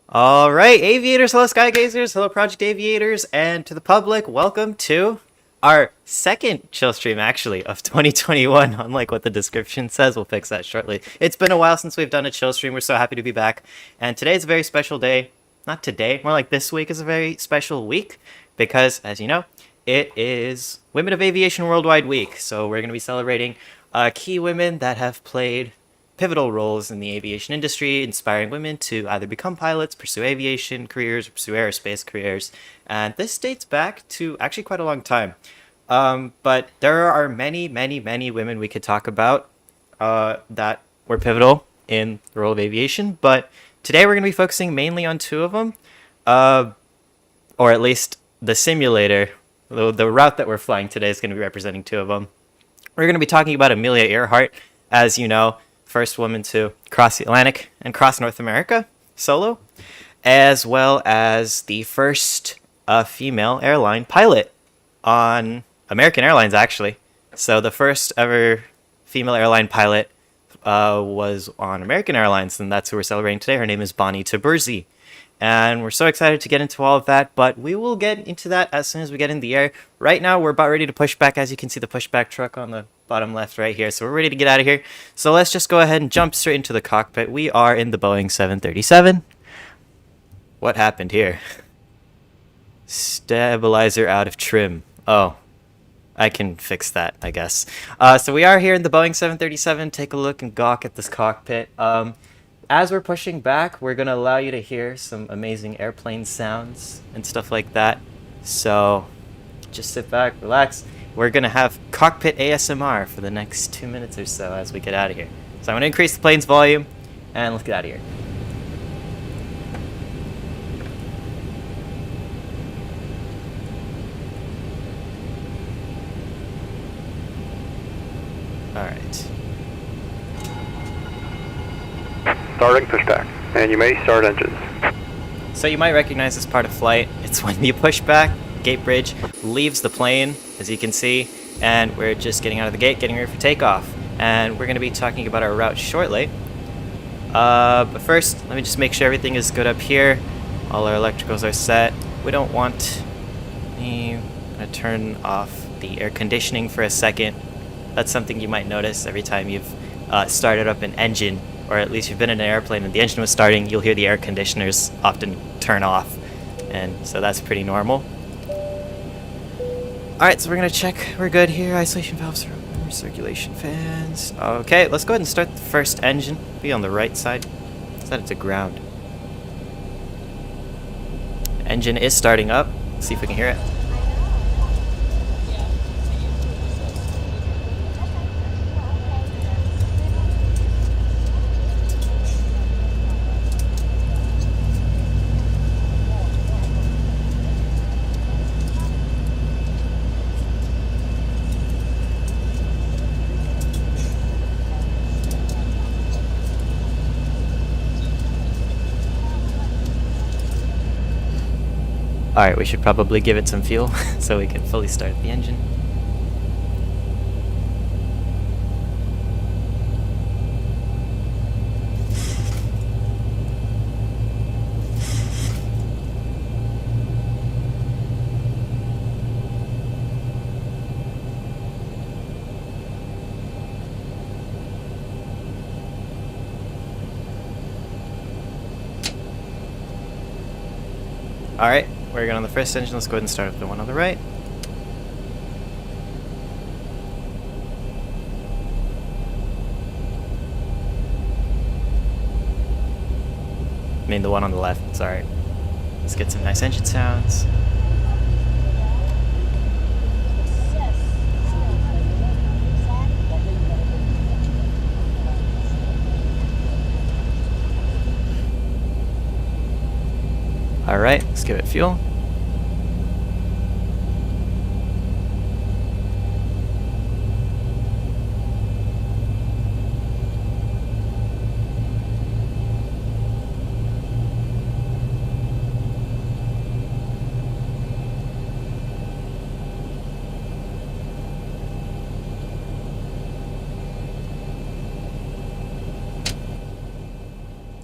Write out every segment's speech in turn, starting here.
All right, aviators, hello skygazers, hello project aviators, and to the public, welcome to our second chill stream, actually, of 2021, unlike what the description says. We'll fix that shortly. It's been a while since we've done a chill stream. We're so happy to be back, and today's a very special day. Not today, more like this week is a very special week, because, as you know, it is Women of Aviation Worldwide Week, so we're going to be celebrating key women that have played pivotal roles in the aviation industry, inspiring women to either become pilots, pursue aviation careers, or pursue aerospace careers. And this dates back to actually quite a long time. But there are many, many, many women we could talk about that were pivotal in the role of aviation. But today we're going to be focusing mainly on two of them, or at least the simulator. The route that we're flying today is going to be representing two of them. We're going to be talking about Amelia Earhart, as you know, first woman to cross the Atlantic and cross North America solo, as well as the first female airline pilot on American Airlines, actually. So the first ever female airline pilot was on American Airlines, and that's who we're celebrating today. Her name is Bonnie Tiburzi. And we're so excited to get into all of that, but we will get into that as soon as we get in the air. Right now, we're about ready to push back. As you can see, the pushback truck on the bottom left right here. So we're ready to get out of here. So let's just go ahead and jump straight into the cockpit. We are in the Boeing 737. What happened here? Stabilizer out of trim. Oh, I can fix that, I guess. So we are here in the Boeing 737. Take a look and gawk at this cockpit. As we're pushing back, we're going to allow you to hear some amazing airplane sounds and stuff like that. So just sit back, relax. We're going to have cockpit ASMR for the next 2 minutes or so as we get out of here. So I'm going to increase the plane's volume, and let's get out of here. All right. Starting pushback, and you may start engines. So you might recognize this part of flight. It's when you push back, gate bridge leaves the plane, as you can see, and we're just getting out of the gate, getting ready for takeoff. And we're going to be talking about our route shortly. But first, let me just make sure everything is good up here. All our electricals are set. We don't want... I'm going to turn off the air conditioning for a second. That's something you might notice every time you've started up an engine, or at least you've been in an airplane and the engine was starting, you'll hear the air conditioners often turn off. And so that's pretty normal. Alright, so we're going to check. We're good here. Isolation valves are open. Circulation fans. Okay, let's go ahead and start the first engine. Be on the right side. Set it to ground. Engine is starting up. Let's see if we can hear it. Alright, we should probably give it some fuel so we can fully start the engine. Alright. We're good on the first engine. Let's go ahead and start up the one on the right. I mean the one on the left, sorry. Let's get some nice engine sounds. Alright, let's give it fuel.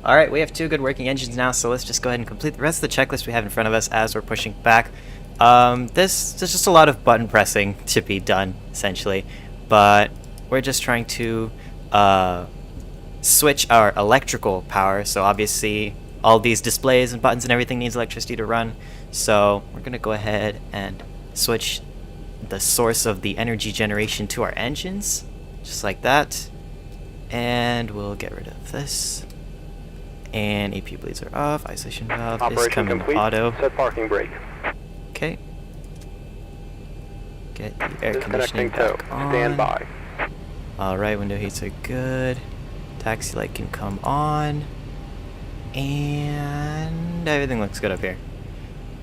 All right, we have 2 good working engines now, so let's just go ahead and complete the rest of the checklist we have in front of us as we're pushing back. There's just a lot of button pressing to be done, essentially, but we're just trying to switch our electrical power. So obviously, all these displays and buttons and everything needs electricity to run. So we're gonna go ahead and switch the source of the energy generation to our engines, just like that. And we'll get rid of this. And APU bleeds are off. Isolation valve is Operation coming complete. auto. Set parking brake. Okay. Get the air Disconnecting conditioning tow. back on. Stand by. Alright, window heats are good. Taxi light can come on. And everything looks good up here.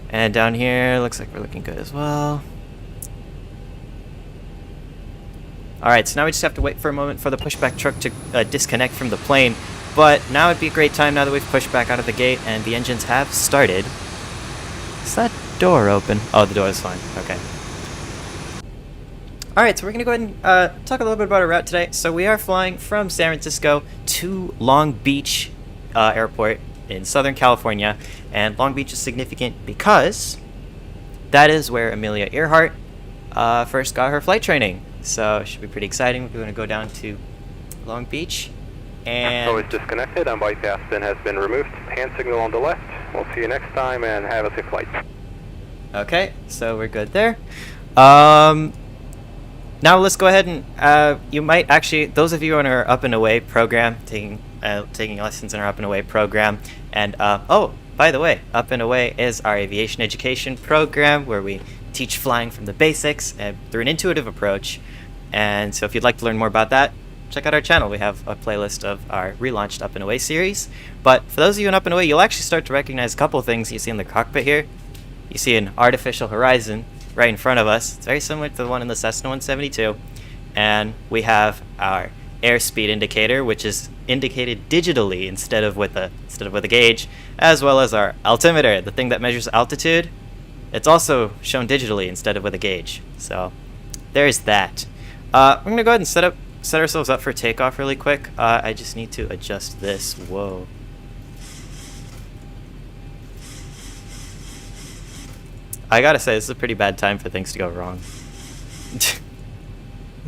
And down here, looks like we're looking good as well. Alright, so now we just have to wait for a moment for the pushback truck to disconnect from the plane. But now would be a great time now that we've pushed back out of the gate and the engines have started. Is that door open? Oh, the door is fine. Okay. Alright, so we're going to go ahead and talk a little bit about our route today. So we are flying from San Francisco to Long Beach Airport in Southern California. And Long Beach is significant because that is where Amelia Earhart first got her flight training. So it should be pretty exciting. We're going to go down to Long Beach. And So it's disconnected and bypass bin has been removed. Hand signal on the left. We'll see you next time and have a safe flight. okay, so we're good there. Now let's go ahead and you might actually, those of you on our Up and Away program, taking lessons in our Up and Away program, and oh, by the way, Up and Away is our aviation education program where we teach flying from the basics through an intuitive approach. And so if you'd like to learn more about that, check out our channel. We have a playlist of our relaunched Up and Away series. But for those of you in Up and Away, you'll actually start to recognize a couple of things you see in the cockpit here. You see an artificial horizon right in front of us. It's very similar to the one in the Cessna 172. And we have our airspeed indicator, which is indicated digitally instead of with a gauge, as well as our altimeter, the thing that measures altitude. It's also shown digitally instead of with a gauge. So there's that. We're gonna go ahead and set ourselves up for takeoff really quick. I just need to adjust this. Whoa. I gotta say, this is a pretty bad time for things to go wrong.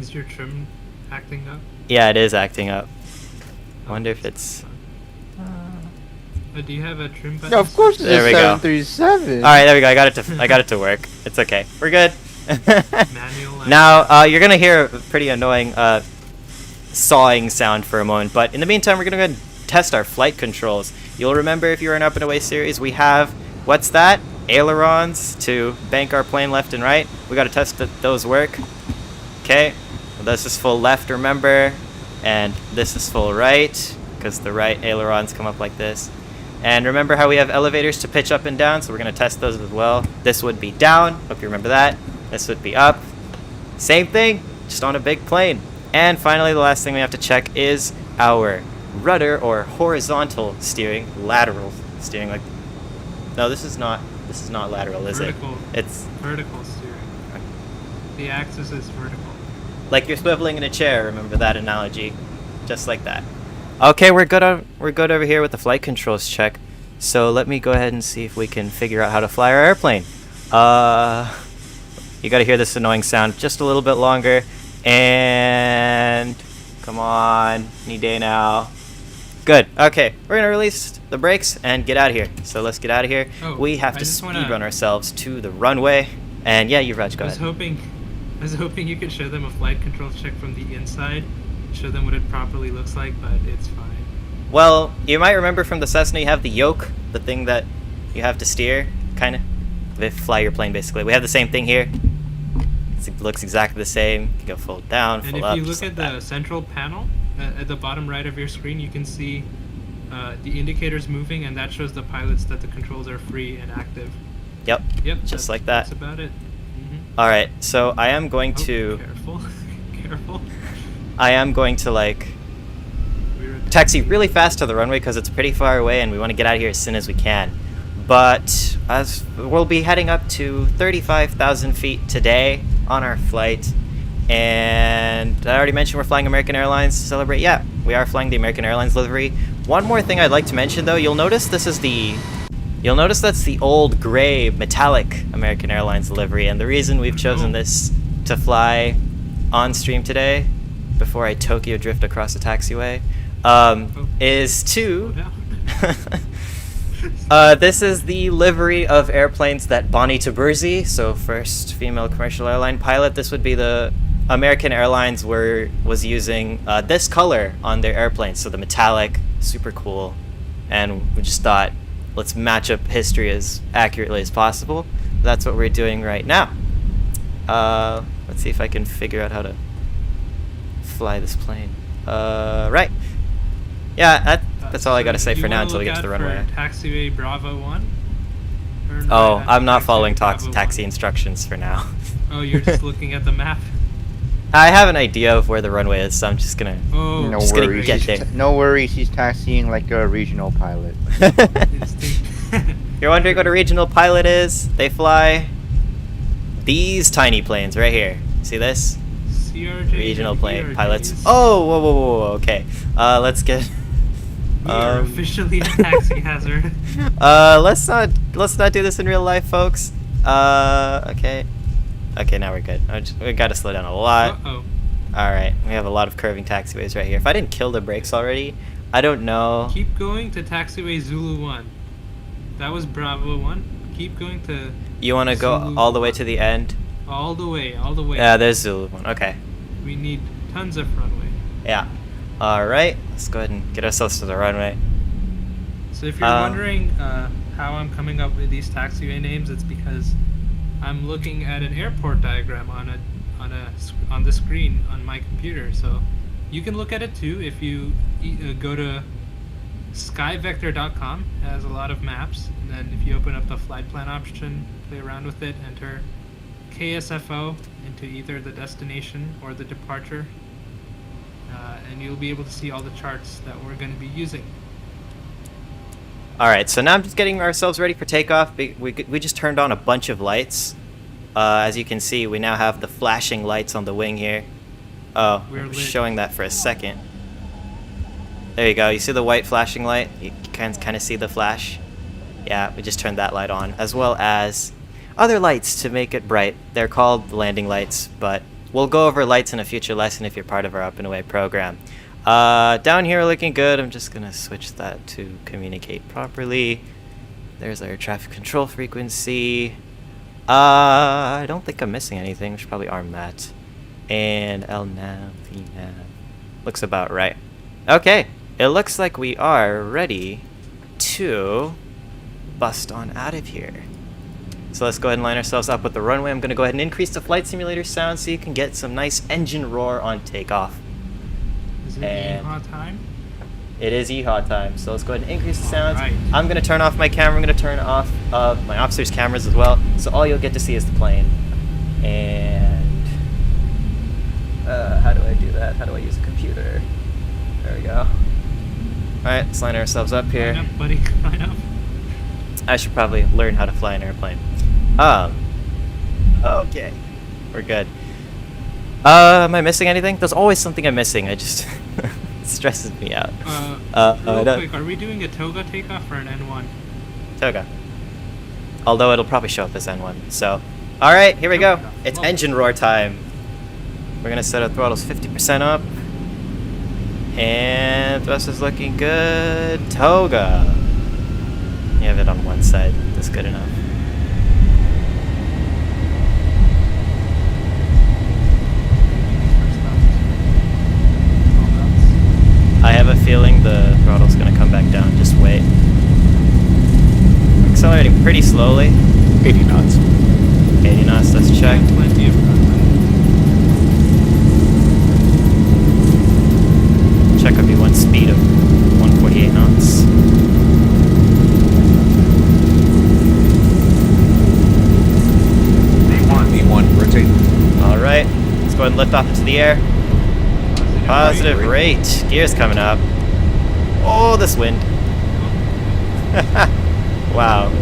Is your trim acting up? Yeah, it is acting up. I wonder if it's... Do you have a trim button? No, of course it's There a we go. 737. Alright, there we go. I got it to work. It's okay. We're good. Manual. Now, you're gonna hear a pretty annoying sawing sound for a moment, but in the meantime, we're gonna go ahead and test our flight controls. You'll remember if you're in Up and Away series, we have, what's that? Ailerons to bank our plane left and right. We gotta test that those work. Okay, well, this is full left, remember, and this is full right, because the right ailerons come up like this. And remember how we have elevators to pitch up and down, so we're gonna test those as well. This would be down, hope you remember that. This would be up. Same thing, just on a big plane. And finally, the last thing we have to check is our rudder or horizontal steering, lateral steering. Like, no, this is not lateral, is Vertical. it? It's Vertical steering. The axis is vertical. like you're swiveling in a chair. Remember that analogy, just like that. Okay, we're good over here with the flight controls check. So let me go ahead and see if we can figure out how to fly our airplane. You got to hear this annoying sound just a little bit longer. And come on, any day now. Good. Okay, we're gonna release the brakes and get out of here. So let's get out of here. Oh, We have I to just speed wanna- run ourselves to the runway. And yeah, Yuvraj, go I was ahead. hoping you could show them a flight controls check from the inside, show them what it properly looks like, but it's fine. Well, you might remember from the Cessna, you have the yoke, the thing that you have to steer, kind of. Fly your plane, basically. We have the same thing here. It looks exactly the same. You go full down, And full if up. you look just at like the central panel, at the bottom right of your screen, you can see the indicators moving, and that shows the pilots that the controls are free and active. Yep. Yep. Just like that. That's about it. All right. So I am going Oh, to. Careful. Careful. I am going to like We're taxi really fast to the runway because it's pretty far away and we want to get out of here as soon as we can. But as we'll be heading up to 35,000 feet today on our flight. And I already mentioned we're flying American Airlines to celebrate. Yeah, we are flying the American Airlines livery. One more thing I'd like to mention, though, you'll notice that's the old gray metallic American Airlines livery, and the reason we've chosen this to fly on stream today, before I Tokyo drift across the taxiway, is to... this is the livery of airplanes that Bonnie Tiburzi, so first female commercial airline pilot, this would be the American Airlines was using this color on their airplanes, so the metallic, super cool, and we just thought, let's match up history as accurately as possible. That's what we're doing right now. Let's see if I can figure out how to fly this plane. Right. Yeah, that's all I gotta say for now until we get to the runway. Taxiway Bravo 1? Oh, I'm not following taxi instructions for now. Oh, you're just looking at the map? I have an idea of where the runway is, so I'm just gonna, No worries. get there. No worries, he's taxiing like a regional pilot. You're wondering what a regional pilot is? They fly these tiny planes right here. See this? CRJ Regional plane CRJs. pilots. Oh, whoa, okay. Let's get... We are officially a taxi hazard. let's not do this in real life, folks. Okay. Okay, now we're good. We gotta slow down a lot. Uh-oh. Alright, we have a lot of curving taxiways right here. If I didn't kill the brakes already, I don't know. Keep going to taxiway Zulu 1. That was Bravo 1. Keep going to... You wanna go Zulu all the way 1. to the end? All the way, all the way. Yeah, there's Zulu 1. Okay. We need tons of runway. Yeah. Alright, let's go ahead and get ourselves to the runway. So if you're wondering how I'm coming up with these taxiway names, it's because I'm looking at an airport diagram on the screen on my computer. So you can look at it too if you go to skyvector.com. It has a lot of maps, and then if you open up the flight plan option, play around with it, enter KSFO into either the destination or the departure, and you'll be able to see all the charts that we're going to be using. Alright, so now I'm just getting ourselves ready for takeoff. We just turned on a bunch of lights. As you can see, we now have the flashing lights on the wing here. Oh, we're showing that for a second. There you go. You see the white flashing light? You can kind of see the flash. Yeah, we just turned that light on, as well as other lights to make it bright. They're called landing lights, but we'll go over lights in a future lesson if you're part of our Up and Away program. Down here looking good. I'm just gonna switch that to communicate properly. There's our traffic control frequency. I don't think I'm missing anything. We should probably arm that. And LNAV, VNAV. Looks about right. Okay, it looks like we are ready to bust on out of here. So let's go ahead and line ourselves up with the runway. I'm gonna go ahead and increase the flight simulator sound so you can get some nice engine roar on takeoff. Is it yeehaw time? It is yeehaw time, so let's go ahead and increase the sounds. Right. I'm going to turn off my camera. I'm going to turn off my officers' cameras as well, so all you'll get to see is the plane. And how do I do that? How do I use a computer? There we go. Alright, let's line ourselves up here. Line up, buddy. Line up. I should probably learn how to fly an airplane. Okay. We're good. Am I missing anything? There's always something I'm missing. I just... it stresses me out. Real quick, are we doing a toga takeoff or an N1? Toga. Although it'll probably show up as N1. So, alright, here we go. It's engine roar time. We're gonna set our throttles 50% up. And thrust is looking good. Toga. You have it on one side. That's good enough. I have a feeling the throttle's gonna come back down. Just wait. We're accelerating pretty slowly. 80 knots. 80 knots, let's check. Plenty of runway. Check would be one speed of 148 knots. V1, rotate. Alright, let's go ahead and lift off into the air. Positive rate. Gears coming up. Oh, this wind. Wow.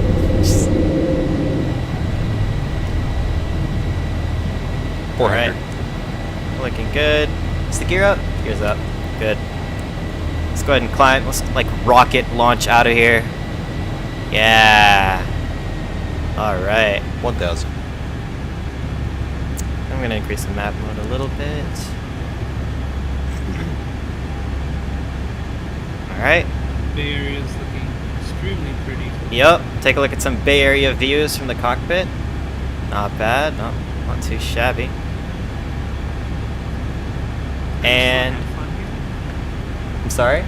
Alright. Looking good. Is the gear up? Gear's up. Good. Let's go go ahead and climb. Let's like rocket launch out of here. Yeah. All right. 1,000. I'm gonna increase the map mode a little bit. All right. Bay Area is looking extremely pretty. Yep. Take a look at some Bay Area views from the cockpit. Not bad. No, not too shabby. And I'm sorry.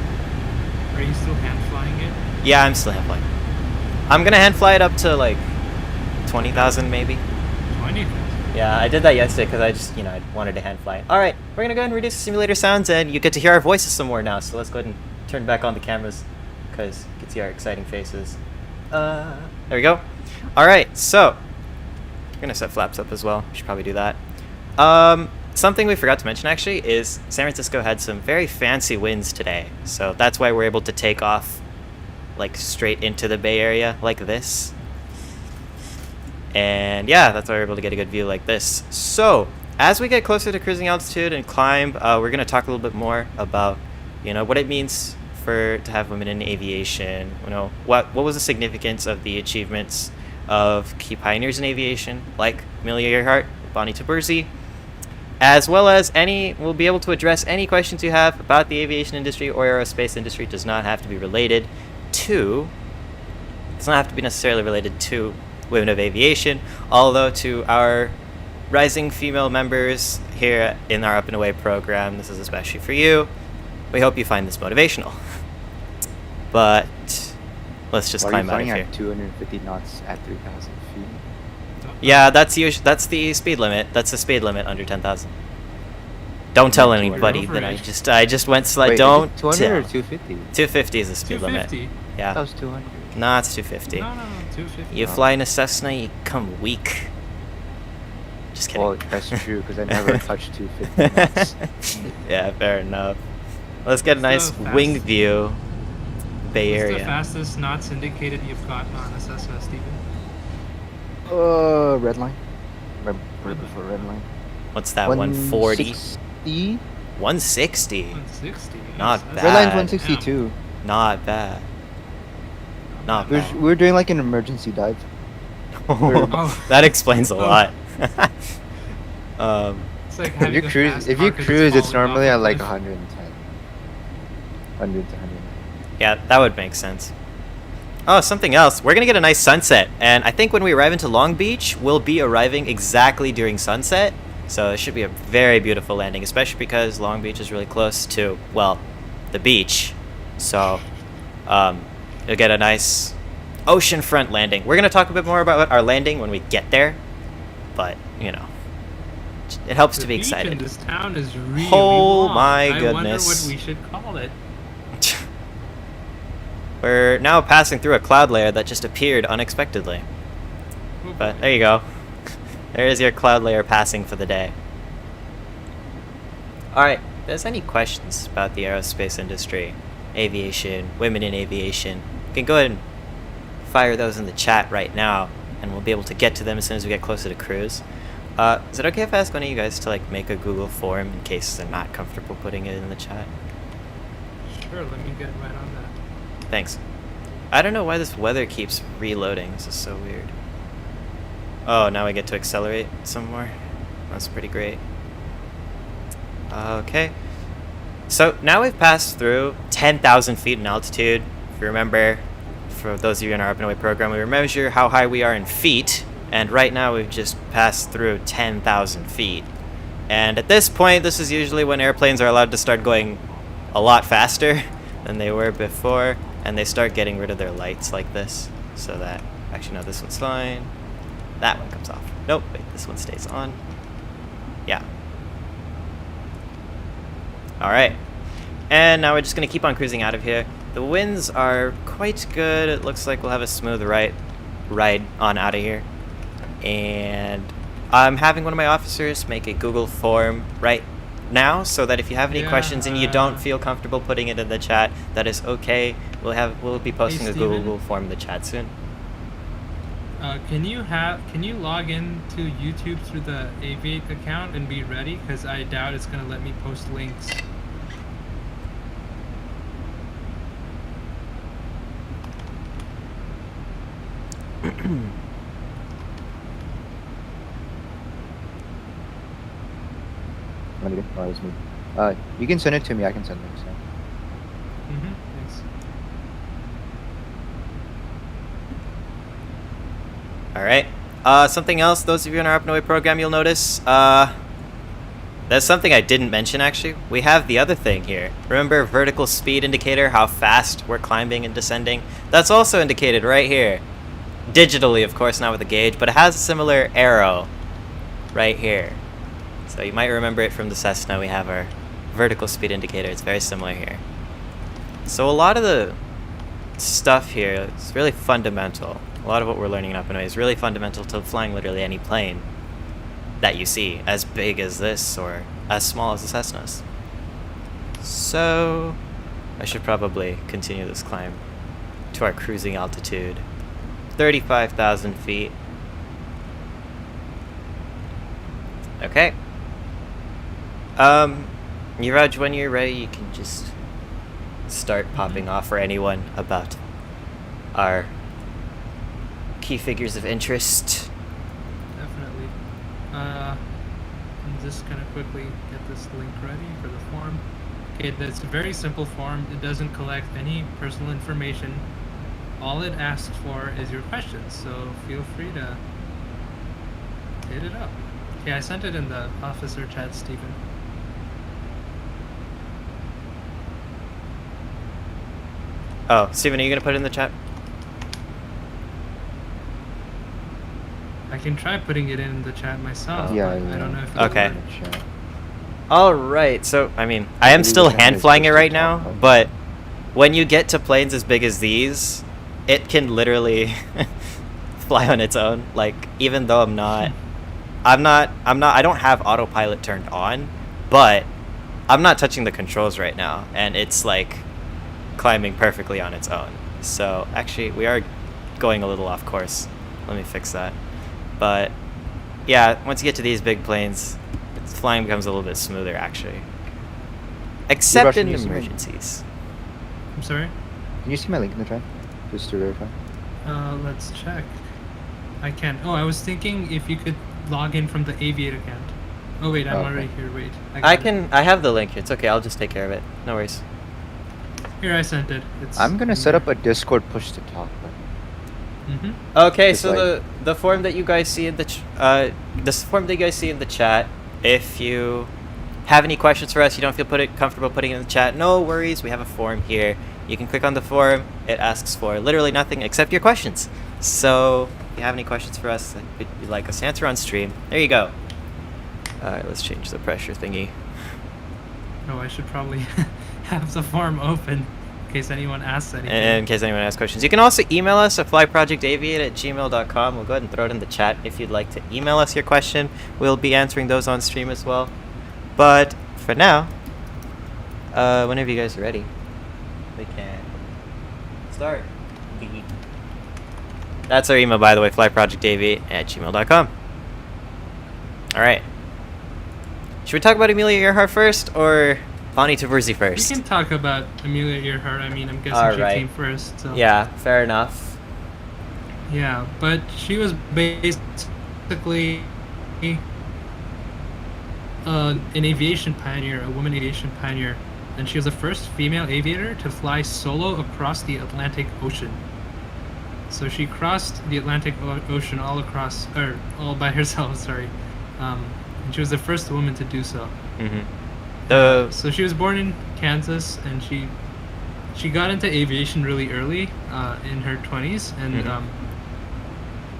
Are you still hand flying it? Yeah, I'm still hand flying. I'm gonna hand fly it up to like 20,000 maybe. 20,000. Yeah, I did that yesterday because I just, I wanted to hand fly it. All right, we're gonna go ahead and reduce the simulator sounds, and you get to hear our voices some more now. So let's go ahead and turn back on the cameras because you can see our exciting faces. There we go. All right, so I'm gonna set flaps up as well. We should probably do that. Something we forgot to mention actually is San Francisco had some very fancy winds today, so that's why we're able to take off like straight into the Bay Area like this. And yeah, that's why we're able to get a good view like this. So as we get closer to cruising altitude and climb, we're going to talk a little bit more about what it means to have women in aviation. What was the significance of the achievements of key pioneers in aviation like Amelia Earhart, Bonnie Tiburzi, as well as we'll be able to address any questions you have about the aviation industry or aerospace industry. It does not have to be related to, does not have to be necessarily related to women of aviation, although to our rising female members here in our Up and Away program, this is especially for you. We hope you find this motivational. But let's just climb out of here. At 250 knots at 3,000 feet. Yeah, that's the speed limit. That's the speed limit under 10,000. Don't tell anybody that I just went slow. Wait, Don't 200 tell. or 250? 250 is the speed limit. 250. Yeah. That was 200. No, it's 250. No, 250. You fly in a Cessna, you come weak. Just kidding. Well, that's true because I never touched 250 knots. Yeah, fair enough. Let's get a nice So fast. wing view. Bay What's the Area. fastest knots indicated you've gotten on a Cessna, Stephen? Red line. Right before red line. What's that? 140? 160? 160. 160. Not Yes, bad. that's Red line's good. 162. Not bad. Not bad. We're doing like an emergency dive. Oh. That explains a Oh. lot. It's like If having you a cruise, fast if you car 'cause cruise, it's falling normally off at a like cliff. 110. 100 to 100. Yeah, that would make sense. Oh, something else. We're going to get a nice sunset. And I think when we arrive into Long Beach, we'll be arriving exactly during sunset. So it should be a very beautiful landing, especially because Long Beach is really close to, well, the beach. So you'll get a nice oceanfront landing. We're going to talk a bit more about our landing when we get there. But, it helps to be The beach excited. in this town is really Oh long. my I wonder goodness. what we should call it. We're now passing through a cloud layer that just appeared unexpectedly. Oh, But there you go. There's your cloud layer passing for the day. Alright, if there's any questions about the aerospace industry, aviation, women in aviation, you can go ahead and fire those in the chat right now, and we'll be able to get to them as soon as we get closer to cruise. Is it okay if I ask one of you guys to make a Google form in case they're not comfortable putting it in the chat? Sure, let me get right on that. Thanks. I don't know why this weather keeps reloading. This is so weird. Oh, now we get to accelerate some more. That's pretty great. Okay. So now we've passed through 10,000 feet in altitude. If you remember, for those of you in our Up and Away program, we measure how high we are in feet. And right now we've just passed through 10,000 feet. And at this point, this is usually when airplanes are allowed to start going a lot faster than they were before. And they start getting rid of their lights like this. So that, actually no, this one's fine. That one comes off. Nope, wait, this one stays on. Yeah. Alright. And now we're just going to keep on cruising out of here. The winds are quite good. It looks like we'll have a smooth ride on out of here. And I'm having one of my officers make a Google form right now, so that if you have any questions and you don't feel comfortable putting it in the chat, that is okay. We'll be posting a Steven? Google form in the chat soon. Can you log in to YouTube through the Aviate account and be ready? Because I doubt it's gonna let me post links. Want to get me? You can send it to me. I can send it. So. Thanks. All right. Something else, those of you in our Up and Away program, you'll notice, there's something I didn't mention, actually. We have the other thing here. Remember vertical speed indicator, how fast we're climbing and descending? That's also indicated right here. Digitally, of course, not with a gauge, but it has a similar arrow right here. So you might remember it from the Cessna. We have our vertical speed indicator. It's very similar here. So a lot of the stuff here is really fundamental. A lot of what we're learning in Up and Away is really fundamental to flying literally any plane that you see, as big as this or as small as the Cessnas. So I should probably continue this climb to our cruising altitude, 35,000 feet. Okay. Niraj, when you're ready, you can just start popping off for anyone about our key figures of interest. Definitely. I'm just gonna quickly get this link ready for the form. Okay, that's a very simple form. It doesn't collect any personal information. All it asks for is your questions, so feel free to hit it up. Okay, I sent it in the officer chat, Stephen. Oh, Steven, are you gonna put it in the chat? I can try putting it in the chat myself. Yeah, but yeah. I don't know if Okay. it'll work. All right. So, I mean, I am still hand flying it right now, but when you get to planes as big as these, it can literally fly on its own. Like, even though I don't have autopilot turned on, but I'm not touching the controls right now, and it's like climbing perfectly on its own. So, actually, we are going a little off course. Let me fix that. But yeah, once you get to these big planes, flying becomes a little bit smoother, actually. Except in emergencies. I'm sorry? Can you see my link in the chat? Just to verify. Let's check. I can. Oh, I was thinking if you could log in from the Aviate account. Oh wait, I'm Okay. already here. Wait. I have the link. It's okay. I'll just take care of it. No worries. Here, I sent it. It's I'm gonna in set there. up a Discord push to talk. Okay, It's so like- the form that you guys see in the this form that you guys see in the chat, if you have any questions for us, you don't feel comfortable putting it in the chat, no worries. We have a form here. You can click on the form. It asks for literally nothing except your questions. So if you have any questions for us that you'd like us to answer on stream, there you go. All right, let's change the pressure thingy. Oh, I should probably have the form open in case anyone asks anything. In case anyone has questions. You can also email us at flyprojectaviate@gmail.com. We'll go ahead and throw it in the chat if you'd like to email us your question. We'll be answering those on stream as well. But for now, whenever you guys are ready, we can start. That's our email, by the way, flyprojectaviate@gmail.com. All right. Should we talk about Amelia Earhart first, or Bonnie Tiburzi first? We can talk about Amelia Earhart. I mean, I'm guessing All she right. came first. So. Yeah, fair enough. Yeah, but she was basically an aviation pioneer, a woman aviation pioneer, and she was the first female aviator to fly solo across the Atlantic Ocean. So she crossed the Atlantic Ocean all by herself. Sorry, and she was the first woman to do so. Mm-hmm. So she was born in Kansas, and she got into aviation really early, in her 20s, and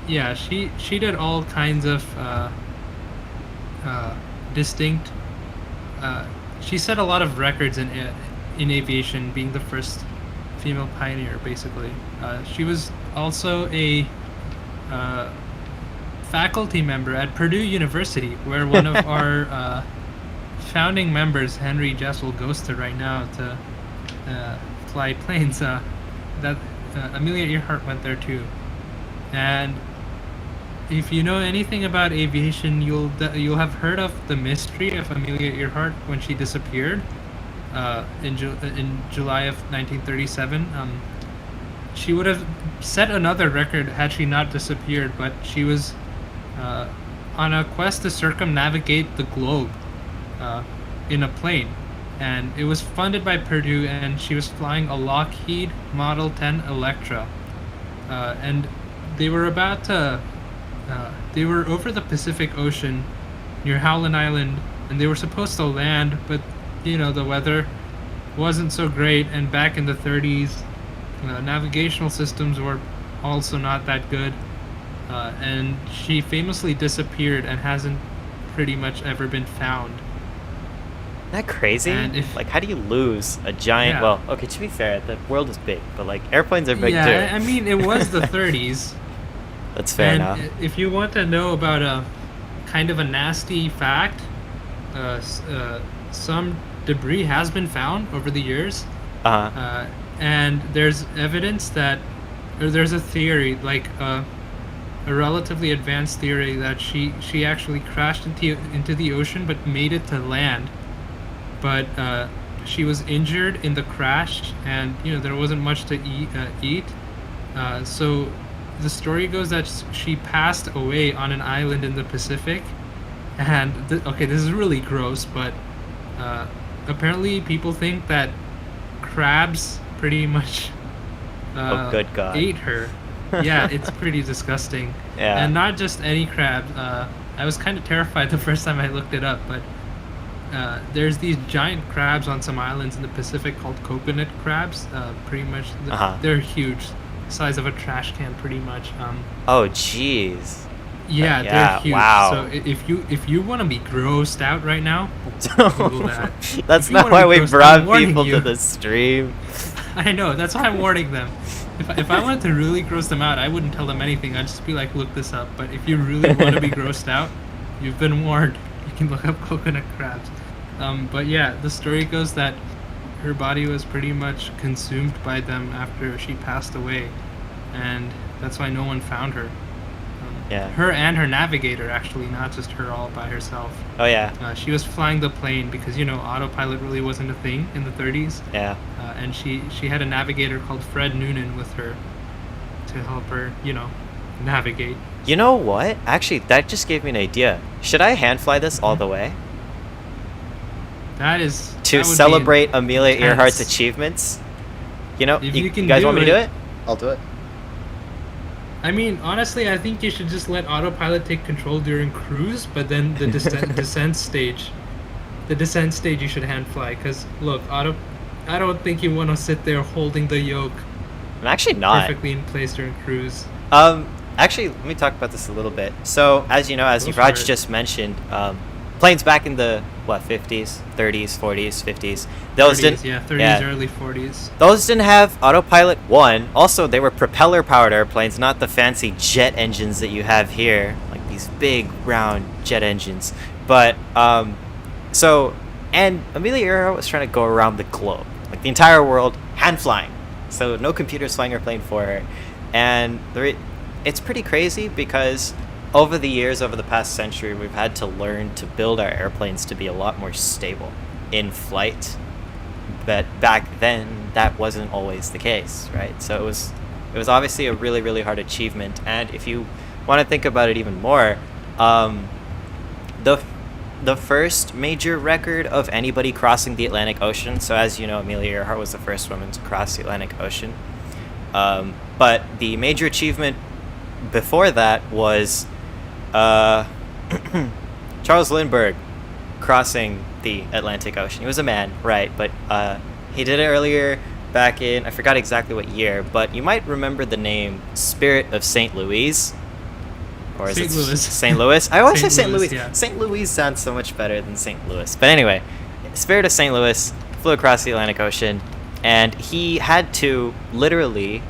yeah, she did all kinds of distinct. She set a lot of records in aviation, being the first female pioneer, basically. She was also a faculty member at Purdue University, where one of our founding members, Henry Jessel, goes to right now to fly planes. That Amelia Earhart went there too, and if you know anything about aviation, you'll have heard of the mystery of Amelia Earhart when she disappeared in July of 1937. she would have set another record had she not disappeared, but she was on a quest to circumnavigate the globe in a plane. And it was funded by Purdue, and she was flying a Lockheed Model 10 Electra. And they were about to... they were over the Pacific Ocean near Howland Island, and they were supposed to land, but, you know, the weather wasn't so great, and back in the 30s, navigational systems were also not that good, and she famously disappeared and hasn't pretty much ever been found. Isn't that crazy? And Like, how do you lose a giant... Yeah. Well, okay, to be fair, the world is big, but, like, airplanes are big, Yeah, too. I mean, it was the 30s. That's fair And enough. if you want to know about a kind of a nasty fact, some debris has been found over the years, Uh-huh. and there's evidence that, or there's a theory, like a relatively advanced theory that she actually crashed into the ocean but made it to land, but she was injured in the crash, and you know there wasn't much to eat, so the story goes that she passed away on an island in the Pacific, and okay, this is really gross, but apparently people think that crabs pretty much Oh, good God. ate her. Yeah, it's pretty disgusting. Yeah. And not just any crab. I was kind of terrified the first time I looked it up, but there's these giant crabs on some islands in the Pacific called coconut crabs. Pretty much, they're huge, size of a trash can, pretty much. Oh, jeez. Yeah, Yeah, they're huge. wow. So if you want to be grossed out right now, Google that. That's If you not wanna why be we grossed, brought I'm warning people you. to the stream. I know, that's why I'm warning them. If I wanted to really gross them out, I wouldn't tell them anything. I'd just be like, look this up. But if you really want to be grossed out, you've been warned. You can look up coconut crabs. But yeah, the story goes that her body was pretty much consumed by them after she passed away, and that's why no one found her. Yeah. Her and her navigator, actually, not just her all by herself. Oh, yeah. She was flying the plane because, you know, autopilot really wasn't a thing in the 30s. Yeah. And she had a navigator called Fred Noonan with her to help her, you know, navigate. You know what? Actually, that just gave me an idea. Should I hand fly this all the way? That would To be celebrate Amelia intense. Earhart's achievements? You know, If you you can guys do want me to do it. it? I'll do it. I mean, honestly, I think you should just let autopilot take control during cruise, but then the descent stage you should hand fly. Because look, I don't think you want to sit there holding the yoke I'm actually not. perfectly in place during cruise. Actually, let me talk about this a little bit. So, as you know, as Go for Yuvraj it. just mentioned, planes back in the, 50s, 30s, 40s, 50s, those 30s, didn't... yeah, 30s, early 40s. Those didn't have autopilot, one. Also, they were propeller-powered airplanes, not the fancy jet engines that you have here. Like, these big, round jet engines. But, and Amelia Earhart was trying to go around the globe. Like, the entire world, hand-flying. So, no computers flying her plane for her. And it's pretty crazy because over the years, over the past century, we've had to learn to build our airplanes to be a lot more stable in flight. But back then, that wasn't always the case, right? So it was obviously a really, really hard achievement. And if you want to think about it even more, the first major record of anybody crossing the Atlantic Ocean. So as you know, Amelia Earhart was the first woman to cross the Atlantic Ocean. But the major achievement before that was Charles Lindbergh crossing the Atlantic Ocean. He was a man, right? But he did it earlier back in, I forgot exactly what year, but you might remember the name Spirit of St. Louis. Or is St. it Louis. St. Louis? I always say St. St. Louis, Louis. yeah. St. Louis sounds so much better than St. Louis. But anyway, Spirit of St. Louis flew across the Atlantic Ocean, and he had to literally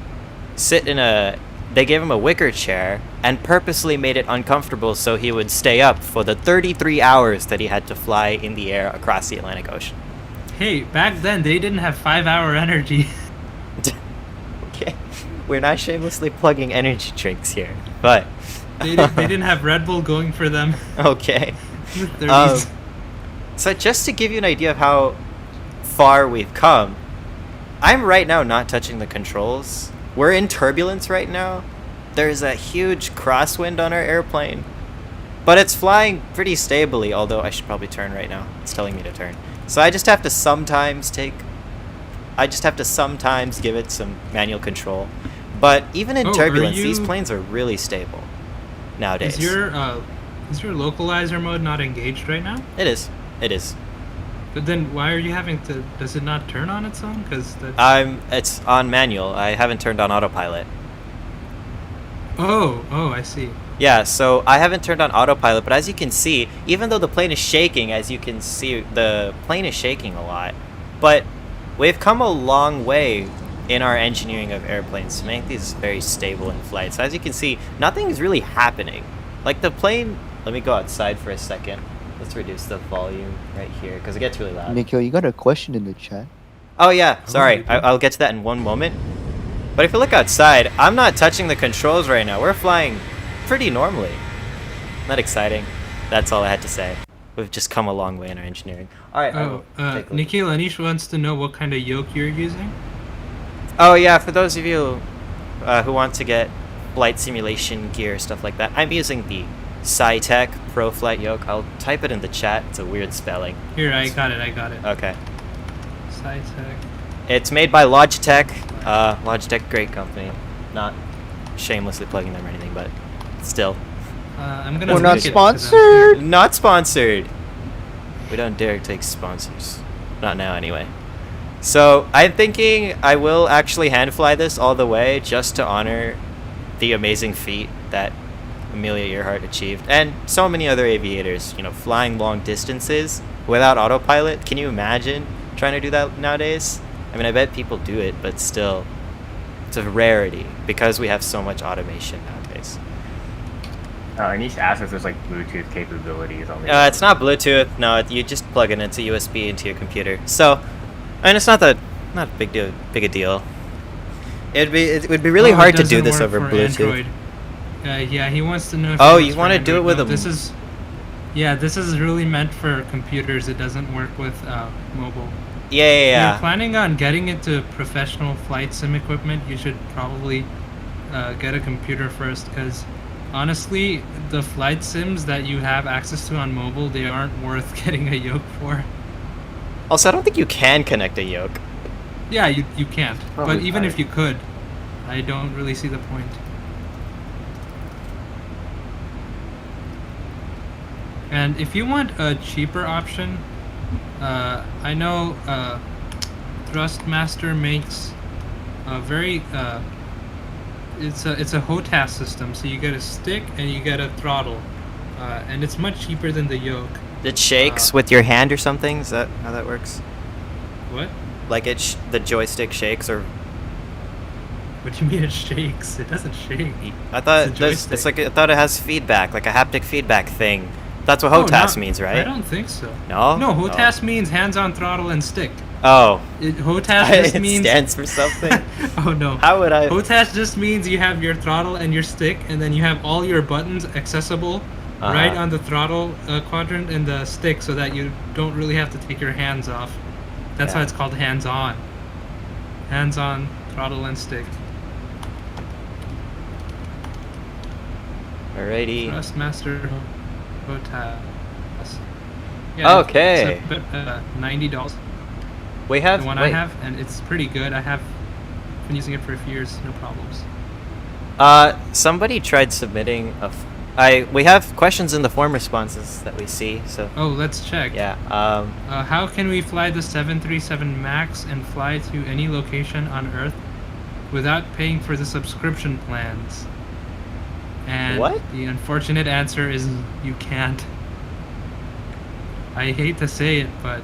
sit in they gave him a wicker chair and purposely made it uncomfortable so he would stay up for the 33 hours that he had to fly in the air across the Atlantic Ocean. Hey, back then they didn't have 5-hour energy. Okay, we're not shamelessly plugging energy drinks here, but They didn't have Red Bull going for them okay. in the 30s. So just to give you an idea of how far we've come, I'm right now not touching the controls we're in turbulence right now. There's a huge crosswind on our airplane, but it's flying pretty stably, although I should probably turn right now. It's telling me to turn. So I just have to sometimes give it some manual control. But even in turbulence, these planes are really stable nowadays. Is your localizer mode not engaged right now? It is. It is. But then why are you having to? Does it not turn on its own? Because it's on manual. I haven't turned on autopilot. Oh, I see. Yeah, so I haven't turned on autopilot, but as you can see, even though the plane is shaking, as you can see, the plane is shaking a lot. But we've come a long way in our engineering of airplanes to make these very stable in flight. So as you can see, nothing is really happening. Like the plane, let me go outside for a second. Let's reduce the volume right here because it gets really loud. Nikhil, you got a question in the chat. Oh yeah, sorry. I'll get to that in one moment. But if you look outside, I'm not touching the controls right now. We're flying pretty normally. Not exciting. That's all I had to say. We've just come a long way in our engineering. All right. Nikhil, Anish wants to know what kind of yoke you're using. Oh yeah, for those of you who want to get flight simulation gear, stuff like that, I'm using the SciTech Pro Flight yoke. I'll type it in the chat. It's a weird spelling. Here, I got it. Okay. SciTech. It's made by Logitech. Logitech, great company. Not shamelessly plugging them or anything, but still. I'm gonna. We're not link it sponsored. Not sponsored. We don't dare take sponsors. Not now, anyway. So I'm thinking I will actually hand fly this all the way just to honor the amazing feat that Amelia Earhart achieved, and so many other aviators, you know, flying long distances without autopilot. Can you imagine trying to do that nowadays? I mean, I bet people do it, but still, it's a rarity because we have so much automation nowadays. Anish asked if there's like Bluetooth capabilities on the. It's not Bluetooth. No, you just plug it into USB into your computer. So, I mean, it's not a big a deal. It would be really hard to do this over Bluetooth. Yeah, he wants to know. If You want to do it with a? This is really meant for computers. It doesn't work with mobile. Yeah. If you're planning on getting into professional flight sim equipment, you should probably get a computer first, because honestly, the flight sims that you have access to on mobile, they aren't worth getting a yoke for. Also, I don't think you can connect a yoke. Yeah, you can't. Probably but even if you could, I don't really see the point. And if you want a cheaper option, I know Thrustmaster makes a very it's a HOTAS system, so you get a stick and you get a throttle, and it's much cheaper than the yoke. It shakes with your hand or something? Is that how that works? What? Like the joystick shakes, or? What do you mean it shakes? It doesn't shake. I thought it's I thought it has feedback, like a haptic feedback thing. That's what HOTAS means, right? I don't think so. No? No, HOTAS means hands-on throttle and stick. Oh. HOTAS just means... It stands for something? Oh, no. How would I... HOTAS just means you have your throttle and your stick, and then you have all your buttons accessible right on the throttle quadrant and the stick, so that you don't really have to take your hands off. That's why it's called hands-on. Hands-on, throttle and stick. Alrighty. Thrustmaster HOTAS. Yeah, okay. It's $90. We have the one I have, and it's pretty good. I have been using it for a few years, no problems. Somebody tried submitting we have questions in the form responses that we see, so. Oh, let's check. Yeah. How can we fly the 737 MAX and fly to any location on Earth without paying for the subscription plans? And what? The unfortunate answer is you can't. I hate to say it, but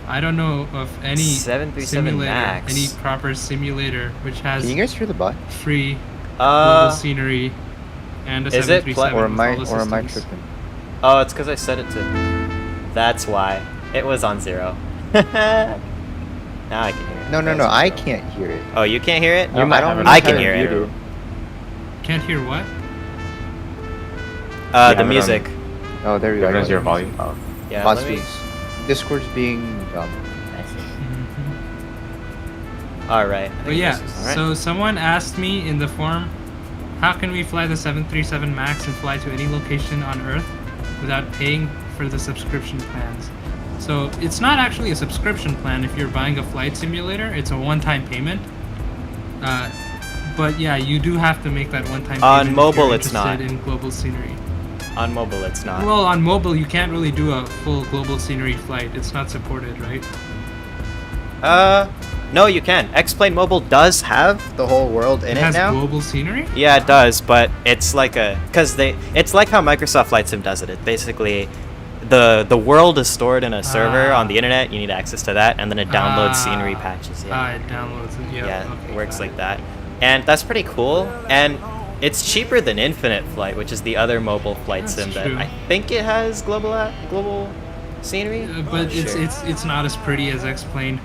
I don't know of any 737 simulator, MAX. any proper simulator which has Can you guys hear the bot? free global scenery and a is it 737 Or am I systems. tripping? Oh, it's because I set it to... That's why. It was on 0. Now I can hear it. No, I can't hear it. Oh, you can't hear it? You might have I can hear it. Can't hear what? The music. Oh, there you go. There's your volume. Oh. Yeah, Bot let me- speaks. Discord's being dumb. I see. All right. But yeah, All right. so someone asked me in the forum, how can we fly the 737 MAX and fly to any location on Earth without paying for the subscription plans? So it's not actually a subscription plan if you're buying a flight simulator. It's a one-time payment. But yeah, you do have to make that one-time payment. On if mobile, you're it's not. interested in global scenery. On mobile, it's not. Well, on mobile, you can't really do a full global scenery flight. It's not supported, right? No, you can. X-Plane Mobile does have the whole world in It it has now. global scenery? Yeah, it does, but it's like it's like how Microsoft Flight Sim does it. It basically, the world is stored in a server on the internet. You need access to that, and then it downloads scenery patches. Yeah, It downloads it. yeah, Okay, it works got like it. that, and that's pretty cool. And it's cheaper than Infinite Flight, which is the other mobile flight That's sim true. that I think it has global scenery. But Not it's sure. it's not as pretty as X-Plane.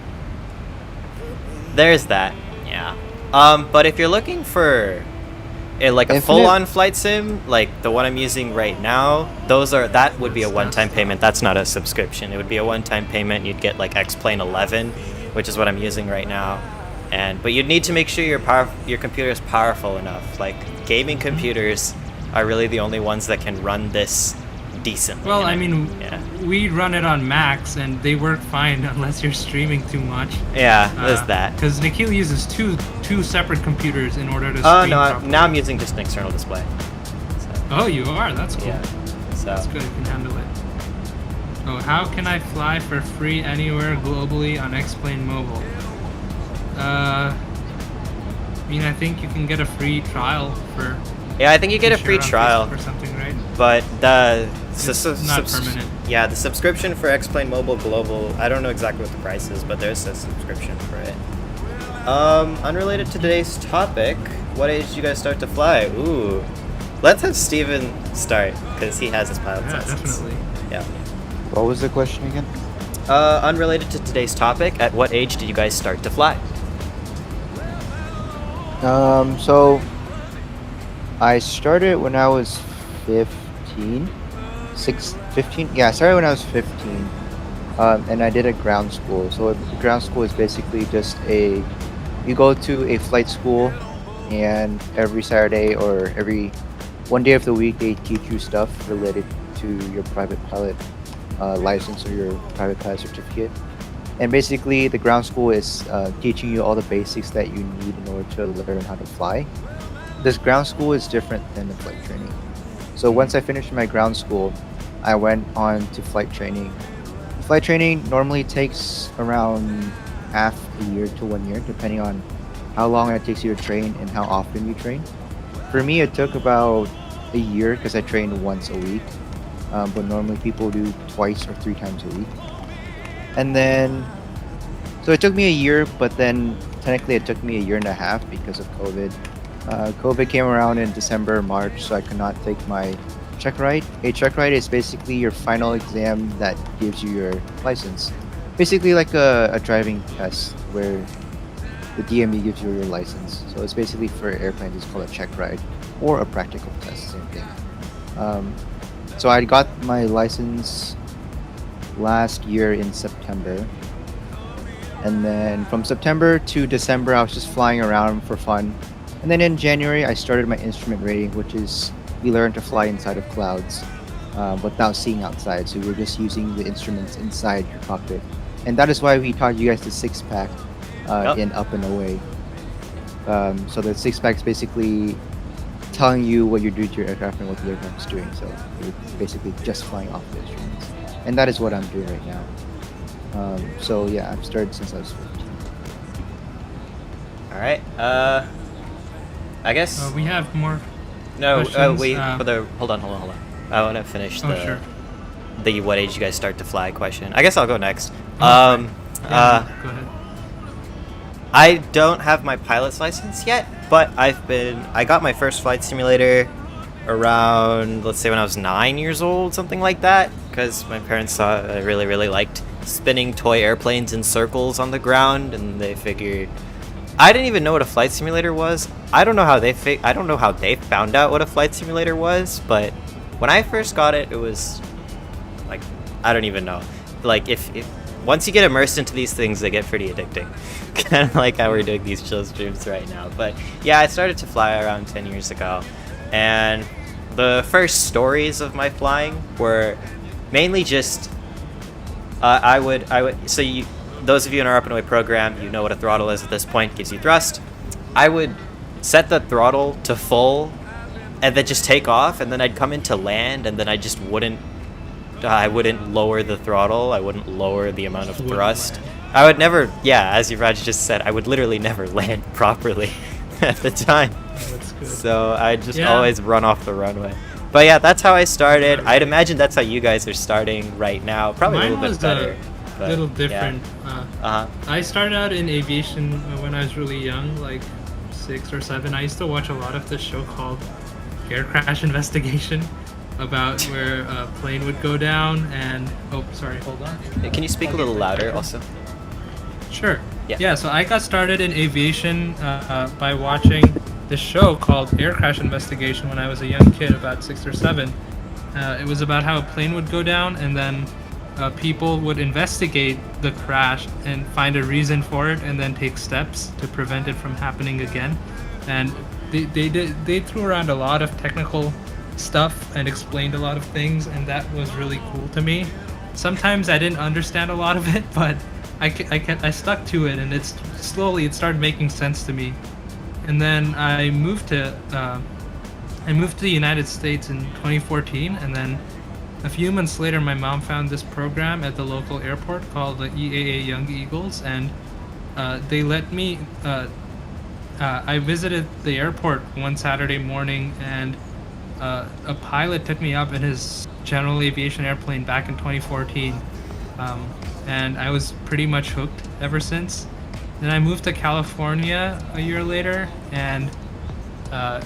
There's that, yeah. But if you're looking for like a Infinite- full-on flight sim, like the one I'm using right now, that would be a one-time payment. That's not a subscription. It would be a one-time payment. You'd get like X-Plane 11, which is what I'm using right now. But you'd need to make sure your computer is powerful enough. Like gaming computers are really the only ones that can run this decently. Well, you know? I mean, yeah, we run it on Macs and they work fine unless you're streaming too much. yeah, there's that. Because Nikhil uses two separate computers in order to stream Oh no, properly. now I'm using just an external display. So, Oh, you are? That's cool. yeah, so. That's good, you can handle it. Oh, how can I fly for free anywhere globally on X-Plane Mobile? I mean, I think you can get a free trial for... Yeah, I think you get a share free on trial, Facebook or something, right? but the not permanent. Yeah, the subscription for X-Plane Mobile Global, I don't know exactly what the price is, but there's a subscription for it. Unrelated to today's topic, what age did you guys start to fly? Ooh, let's have Steven start because he has his pilot's Yeah, license. definitely. Yeah. What was the question again? Unrelated to today's topic, at what age did you guys start to fly? So I started when I was 15. 15? Yeah, I started when I was 15. And I did a ground school. So a ground school is basically just you go to a flight school, and every Saturday or every one day of the week they teach you stuff related to your private pilot license or your private pilot certificate. And basically the ground school is teaching you all the basics that you need in order to learn how to fly. This ground school is different than the flight training. So once I finished my ground school, I went on to flight training. Flight training normally takes around half a year to 1 year, depending on how long it takes you to train and how often you train. For me, it took about a year because I trained once a week, but normally people do twice or 3 times a week. And then, so it took me a year, but then technically it took me a year and a half because of COVID. COVID came around in December, March, so I could not take my check ride. A check ride is basically your final exam that gives you your license. Basically like a driving test where the DMV gives you your license. So it's basically for airplanes, it's called a check ride or a practical test, same thing. So I got my license last year in September. And then from September to December, I was just flying around for fun. And then in January, I started my instrument rating, which is you learn to fly inside of clouds without seeing outside. So we're just using the instruments inside your cockpit. And that is why we taught you guys the 6-pack in Up and Away. So the 6-pack is basically telling you what you're doing to your aircraft and what the aircraft is doing. So you're basically just flying off the instruments. And that is what I'm doing right now. So yeah, I've started since I was 15. All right. I guess. We have more. No, questions, wait. Hold on. I want to finish the what age you guys start to fly question. I guess I'll go next. Go ahead. I don't have my pilot's license yet, but I got my first flight simulator around, let's say, when I was 9 years old, something like that, because my parents saw I really liked spinning toy airplanes in circles on the ground, and they figured I didn't even know what a flight simulator was. I don't know how they found out what a flight simulator was, but when I first got it, it was like, I don't even know. Like if once you get immersed into these things, they get pretty addicting. Kind of like how we're doing these chill streams right now. But yeah, I started to fly around 10 years ago, and the first stories of my flying were mainly just those of you in our up and away program, you know what a throttle is at this point. Gives you thrust. I would set the throttle to full and then just take off, and then I'd come into land, and then I just wouldn't lower the throttle. I wouldn't lower the amount of thrust. I would never, as Yuvraj just said, I would literally never land properly at the time. That's good. So I'd just always run off the runway. But yeah, that's how I started. I'd imagine that's how you guys are starting right now. Probably Mine a little bit better. A little different. Yeah. I started out in aviation when I was really young, like 6 or 7. I used to watch a lot of this show called Air Crash Investigation, about where a plane would go down and... Oh, sorry, hold on. Can you speak a little louder also? Sure. Yeah. So I got started in aviation by watching this show called Air Crash Investigation when I was a young kid, about 6 or 7. It was about how a plane would go down, and then people would investigate the crash and find a reason for it, and then take steps to prevent it from happening again. And they threw around a lot of technical stuff and explained a lot of things, and that was really cool to me. Sometimes I didn't understand a lot of it, but I stuck to it, and it started making sense to me. And then I moved to the United States in 2014, and then a few months later, my mom found this program at the local airport called the EAA Young Eagles, and they let me. I visited the airport one Saturday morning, and a pilot took me up in his general aviation airplane back in 2014, and I was pretty much hooked ever since. Then I moved to California a year later, and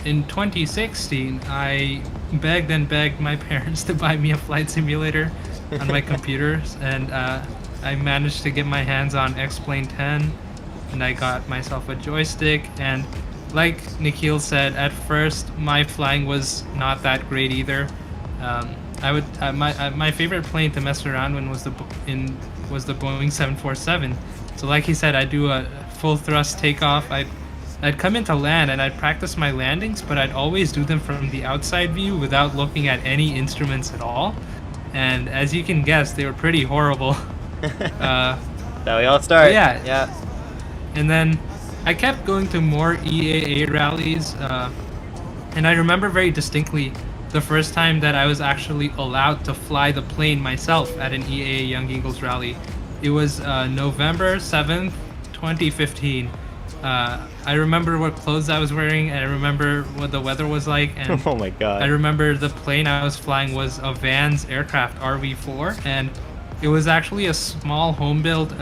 in 2016, I begged my parents to buy me a flight simulator on my computers, and I managed to get my hands on X-Plane 10, and I got myself a joystick. And like Nikhil said, at first my flying was not that great either. My favorite plane to mess around with was the Boeing 747. So like he said, I'd do a full thrust takeoff. I'd come into land and I'd practice my landings, but I'd always do them from the outside view without looking at any instruments at all. And as you can guess, they were pretty horrible. That we all start. Yeah. And then I kept going to more EAA rallies, and I remember very distinctly the first time that I was actually allowed to fly the plane myself at an EAA Young Eagles rally. It was November 7th, 2015. I remember what clothes I was wearing, and I remember what the weather was like, and Oh my god. I remember the plane I was flying was a Vans aircraft RV4, and it was actually a small home build.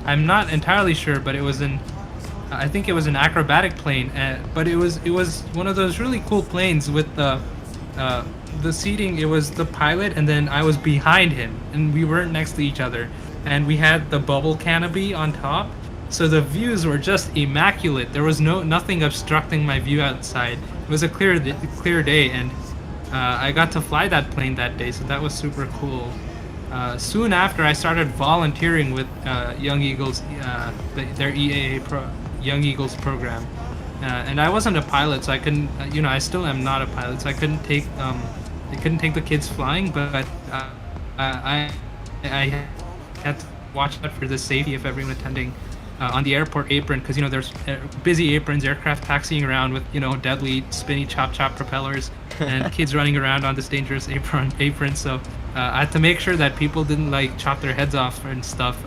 I'm not entirely sure, but I think it was an acrobatic plane, but it was one of those really cool planes with the seating. It was the pilot, and then I was behind him, and we weren't next to each other, and we had the bubble canopy on top. So the views were just immaculate. There was nothing obstructing my view outside. It was a clear day, and I got to fly that plane that day, so that was super cool. Soon after, I started volunteering with Young Eagles, their EAA Young Eagles program, and I wasn't a pilot, so I couldn't. I still am not a pilot, so I couldn't take the kids flying, but I had to watch out for the safety of everyone attending. On the airport apron, because there's busy aprons, aircraft taxiing around with deadly spinny chop propellers, and kids running around on this dangerous apron. So I had to make sure that people didn't chop their heads off and stuff.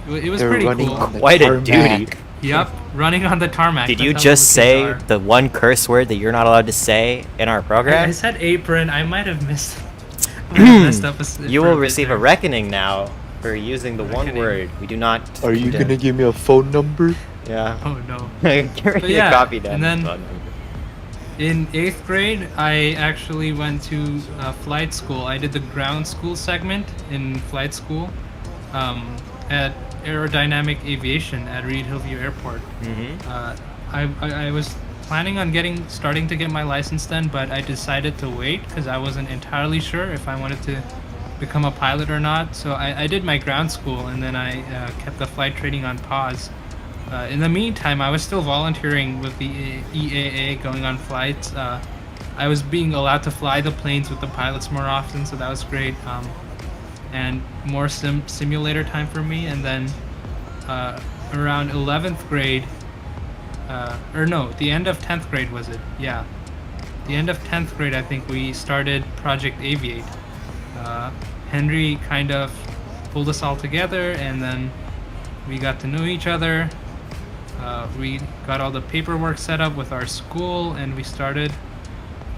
It was pretty cool. Quite a duty. Yep, running on the tarmac. Did you just say the one curse word that you're not allowed to say in our program? I said apron. I might have messed up. You will receive a reckoning now for using the one word we do not. Are you gonna give me a phone number? Yeah. Oh no. Carry a copy down. And then in 8th grade, I actually went to flight school. I did the ground school segment in flight school at Aerodynamic Aviation at Reed Hillview Airport. I was planning on starting to get my license then, but I decided to wait because I wasn't entirely sure if I wanted to become a pilot or not. So I did my ground school, and then I kept the flight training on pause. In the meantime, I was still volunteering with the EAA, going on flights. I was being allowed to fly the planes with the pilots more often, so that was great. And more simulator time for me. And then around 11th grade, or no, the end of 10th grade was it? Yeah. The end of 10th grade, I think we started Project Aviate. Henry kind of pulled us all together, and then we got to know each other. We got all the paperwork set up with our school, and we started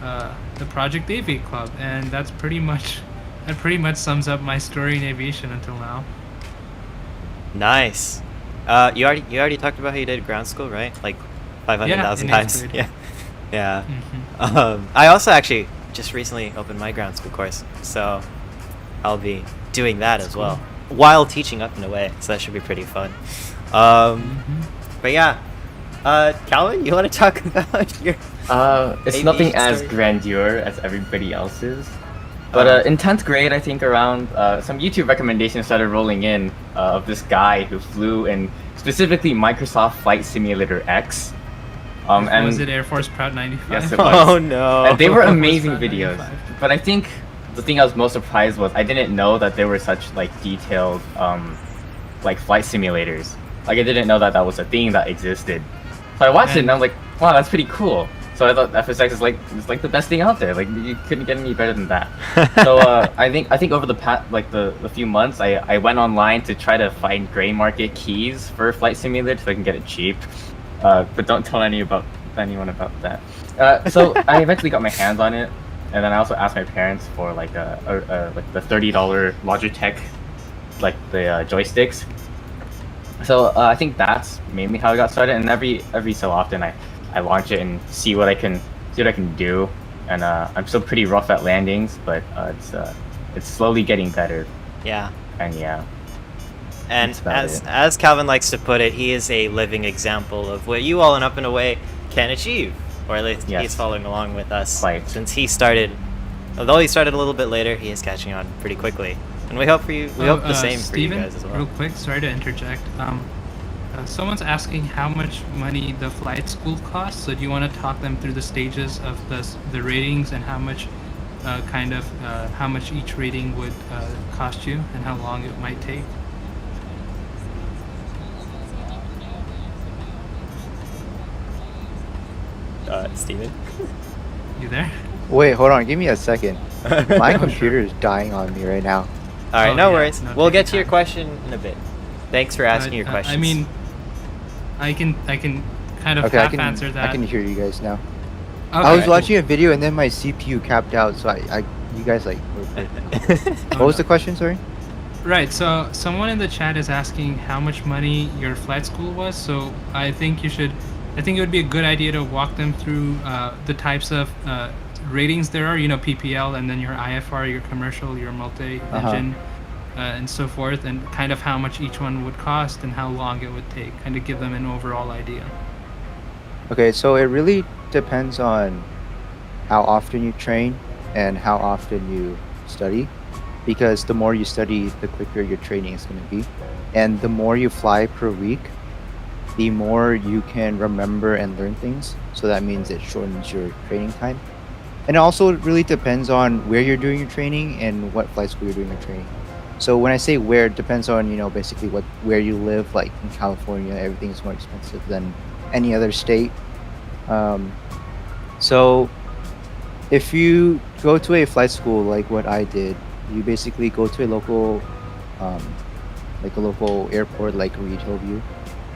the Project Aviate Club, and that pretty much sums up my story in aviation until now. Nice. You already talked about how you did ground school, right? Like 500,000 in 8th times. grade. Yeah. Yeah. Mhm. I also actually just recently opened my ground school course, so I'll be doing that as well while teaching up and away. So that should be pretty fun. But yeah, Calvin, you want to talk about your? It's aviation nothing as story? grandeur as everybody else's. But in 10th grade, I think around some YouTube recommendations started rolling in of this guy who flew in specifically Microsoft Flight Simulator X. And Was it Air Force Proud 95? Yes, it was. Oh no! And they were Air Force amazing Proud videos. 95. But I think the thing I was most surprised was I didn't know that there were such like detailed like flight simulators. Like I didn't know that that was a thing that existed. So I watched it and I was like, wow, that's pretty cool. So I thought FSX is like the best thing out there. Like you couldn't get any better than that. So I think over the past like the few months, I went online to try to find gray market keys for Flight Simulator so I can get it cheap. But don't tell anyone about that. So I eventually got my hands on it, and then I also asked my parents for like like the $30 Logitech, like the joysticks. So I think that's mainly how I got started. And every so often I launch it and see what I can do. And I'm still pretty rough at landings, but it's slowly getting better. Yeah. And yeah. And That's about it. as Calvin likes to put it, he is a living example of what you all in Up and Away can achieve, or at least Yes. he's following along with us. Quite. Since he started, although he started a little bit later, he is catching on pretty quickly, and we hope the same for you Steven, guys as well. real quick, sorry to interject. Someone's asking how much money the flight school costs. So do you want to talk them through the stages of the ratings and how much how much each rating would cost you and how long it might take? Steven? You there? Wait, hold on. Give me a second. My Oh, computer is dying on me right now. All right, Oh, no yeah, worries. no, we'll take get your to your time. question in a bit. Thanks for asking your questions. I mean, I can kind of Okay, I half can answer that. I can hear you guys now. Okay, I was cool. watching a video and then my CPU capped out, so you guys like. What was the question? Sorry. Right, so someone in the chat is asking how much money your flight school was. So I think it would be a good idea to walk them through the types of ratings there are. You know, PPL, and then your IFR, your commercial, your multi-engine, and so forth, and kind of how much each one would cost and how long it would take. Kind of give them an overall idea. Okay, so it really depends on how often you train and how often you study, because the more you study, the quicker your training is going to be, and the more you fly per week, the more you can remember and learn things. So that means it shortens your training time. And also it really depends on where you're doing your training and what flight school you're doing your training. So when I say where, it depends on, basically where you live. Like in California, everything is more expensive than any other state. So if you go to a flight school like what I did, you basically go to a local airport like Reed Hillview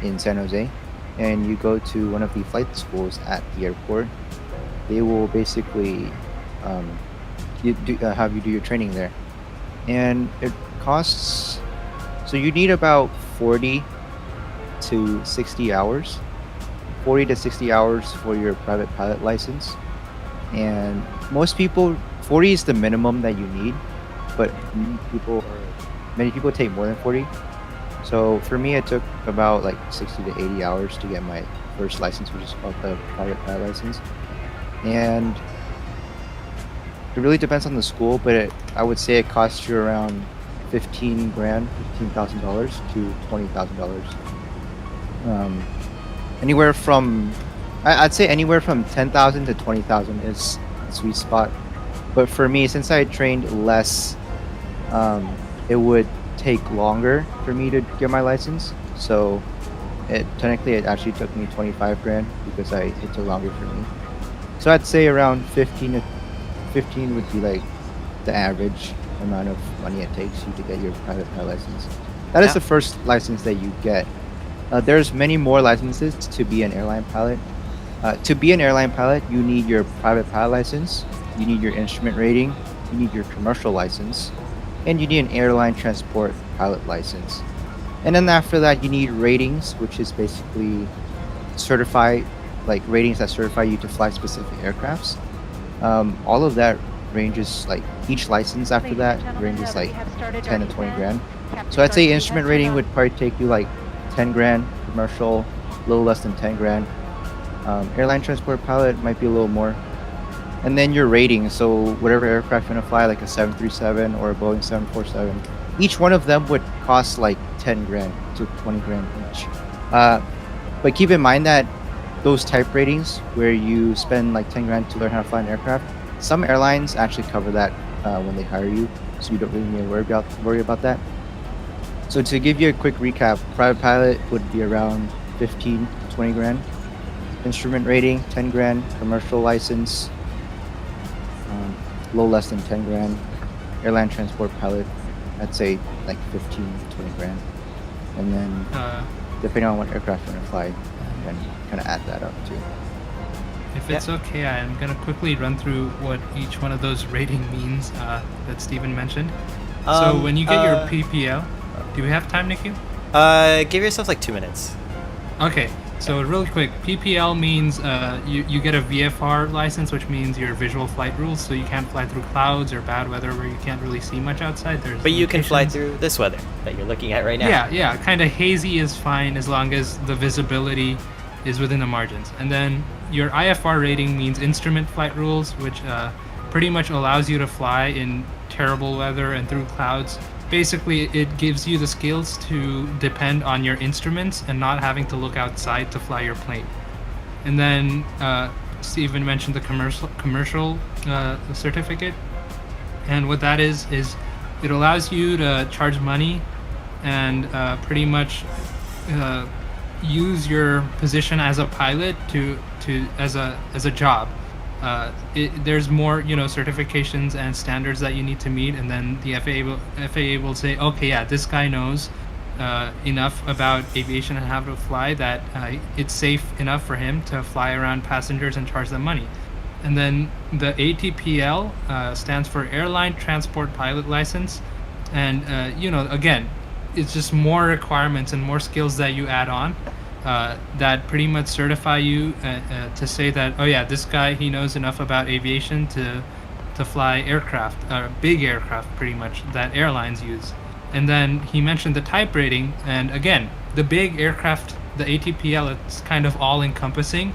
in San Jose, and you go to one of the flight schools at the airport. They will basically have you do your training there, and it costs. So you need about 40 to 60 hours. 40 to 60 hours for your private pilot license, and most people 40 is the minimum that you need, but many people take more than 40. So for me, it took about like 60 to 80 hours to get my first license, which is called the private pilot license. And It really depends on the school, but I would say it costs you around 15 grand, $15,000 to $20,000. Anywhere from, I'd say anywhere from 10,000 to 20,000 is the sweet spot. But for me, since I trained less, it would take longer for me to get my license. So it actually took me 25 grand because it took longer for me. So I'd say around 15 would be like the average amount of money it takes you to get your private pilot license. That is the first license that you get. There's many more licenses to be an airline pilot. To be an airline pilot, you need your private pilot license, you need your instrument rating, you need your commercial license, and you need an airline transport pilot license. And then after that, you need ratings, which is basically ratings that certify you to fly specific aircrafts. All of that ranges, like each license after that ranges like 10 to 20 grand. So I'd say instrument rating would probably take you like 10 grand, commercial a little less than 10 grand. Airline transport pilot might be a little more. And then your rating, so whatever aircraft you're gonna fly, like a 737 or a Boeing 747, each one of them would cost like 10 grand to 20 grand each. But keep in mind that those type ratings where you spend like 10 grand to learn how to fly an aircraft, some airlines actually cover that when they hire you, so you don't really need to worry about that. So to give you a quick recap, private pilot would be around 15 to 20 grand. Instrument rating, 10 grand. Commercial license, a little less than 10 grand. Airline transport pilot, I'd say like 15 to 20 grand. And then depending on what aircraft you're gonna fly, you can kind of add that up too. If it's okay, I'm going to quickly run through what each one of those rating means that Steven mentioned. So when you get your PPL, do we have time, Nikhil? Give yourself like 2 minutes. Okay, so really quick, PPL means you get a VFR license, which means your visual flight rules, so you can't fly through clouds or bad weather where you can't really see much outside. But you can fly through this weather that you're looking at right now. Yeah, kind of hazy is fine as long as the visibility is within the margins. And then your IFR rating means instrument flight rules, which pretty much allows you to fly in terrible weather and through clouds. Basically, it gives you the skills to depend on your instruments and not having to look outside to fly your plane. And then Steven mentioned the commercial certificate. And what that is it allows you to charge money and pretty much use your position as a pilot as a job. There's more, certifications and standards that you need to meet, and then the FAA will say, okay, yeah, this guy knows enough about aviation and how to fly that it's safe enough for him to fly around passengers and charge them money. And then the ATPL stands for Airline Transport Pilot License, and again, it's just more requirements and more skills that you add on that pretty much certify you to say that, oh yeah, this guy, he knows enough about aviation to fly aircraft, big aircraft pretty much, that airlines use. And then he mentioned the type rating, and again, the big aircraft, the ATPL, it's kind of all encompassing.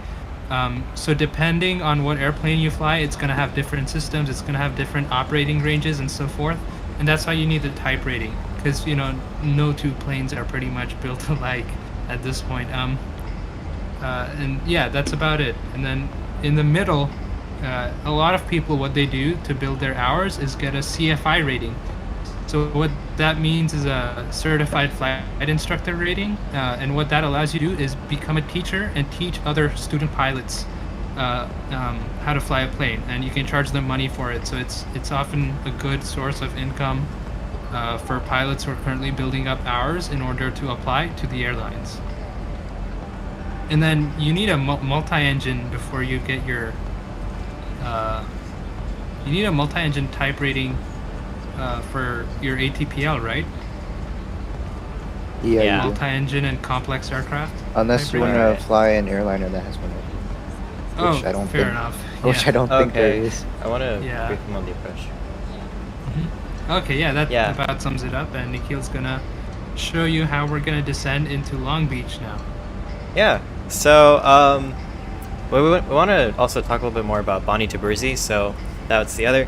So depending on what airplane you fly, it's going to have different systems, it's going to have different operating ranges and so forth. And that's why you need the type rating, because no two planes are pretty much built alike at this point. And yeah, that's about it. And then in the middle, a lot of people, what they do to build their hours is get a CFI rating. So what that means is a certified flight instructor rating, and what that allows you to do is become a teacher and teach other student pilots how to fly a plane, and you can charge them money for it. So it's often a good source of income for pilots who are currently building up hours in order to apply to the airlines. And then you need a multi-engine before you get your you need a multi-engine type rating for your ATPL, right? Yeah. Multi-engine and complex aircraft. Unless you want to fly an airliner that has one. Which I don't fair think, enough. Which I don't think there is. I want to brief them on the approach. Okay, yeah, that about sums it up, and Nikhil's gonna show you how we're gonna descend into Long Beach now. Yeah, so we want to also talk a little bit more about Bonnie Tiburzi, so that's the other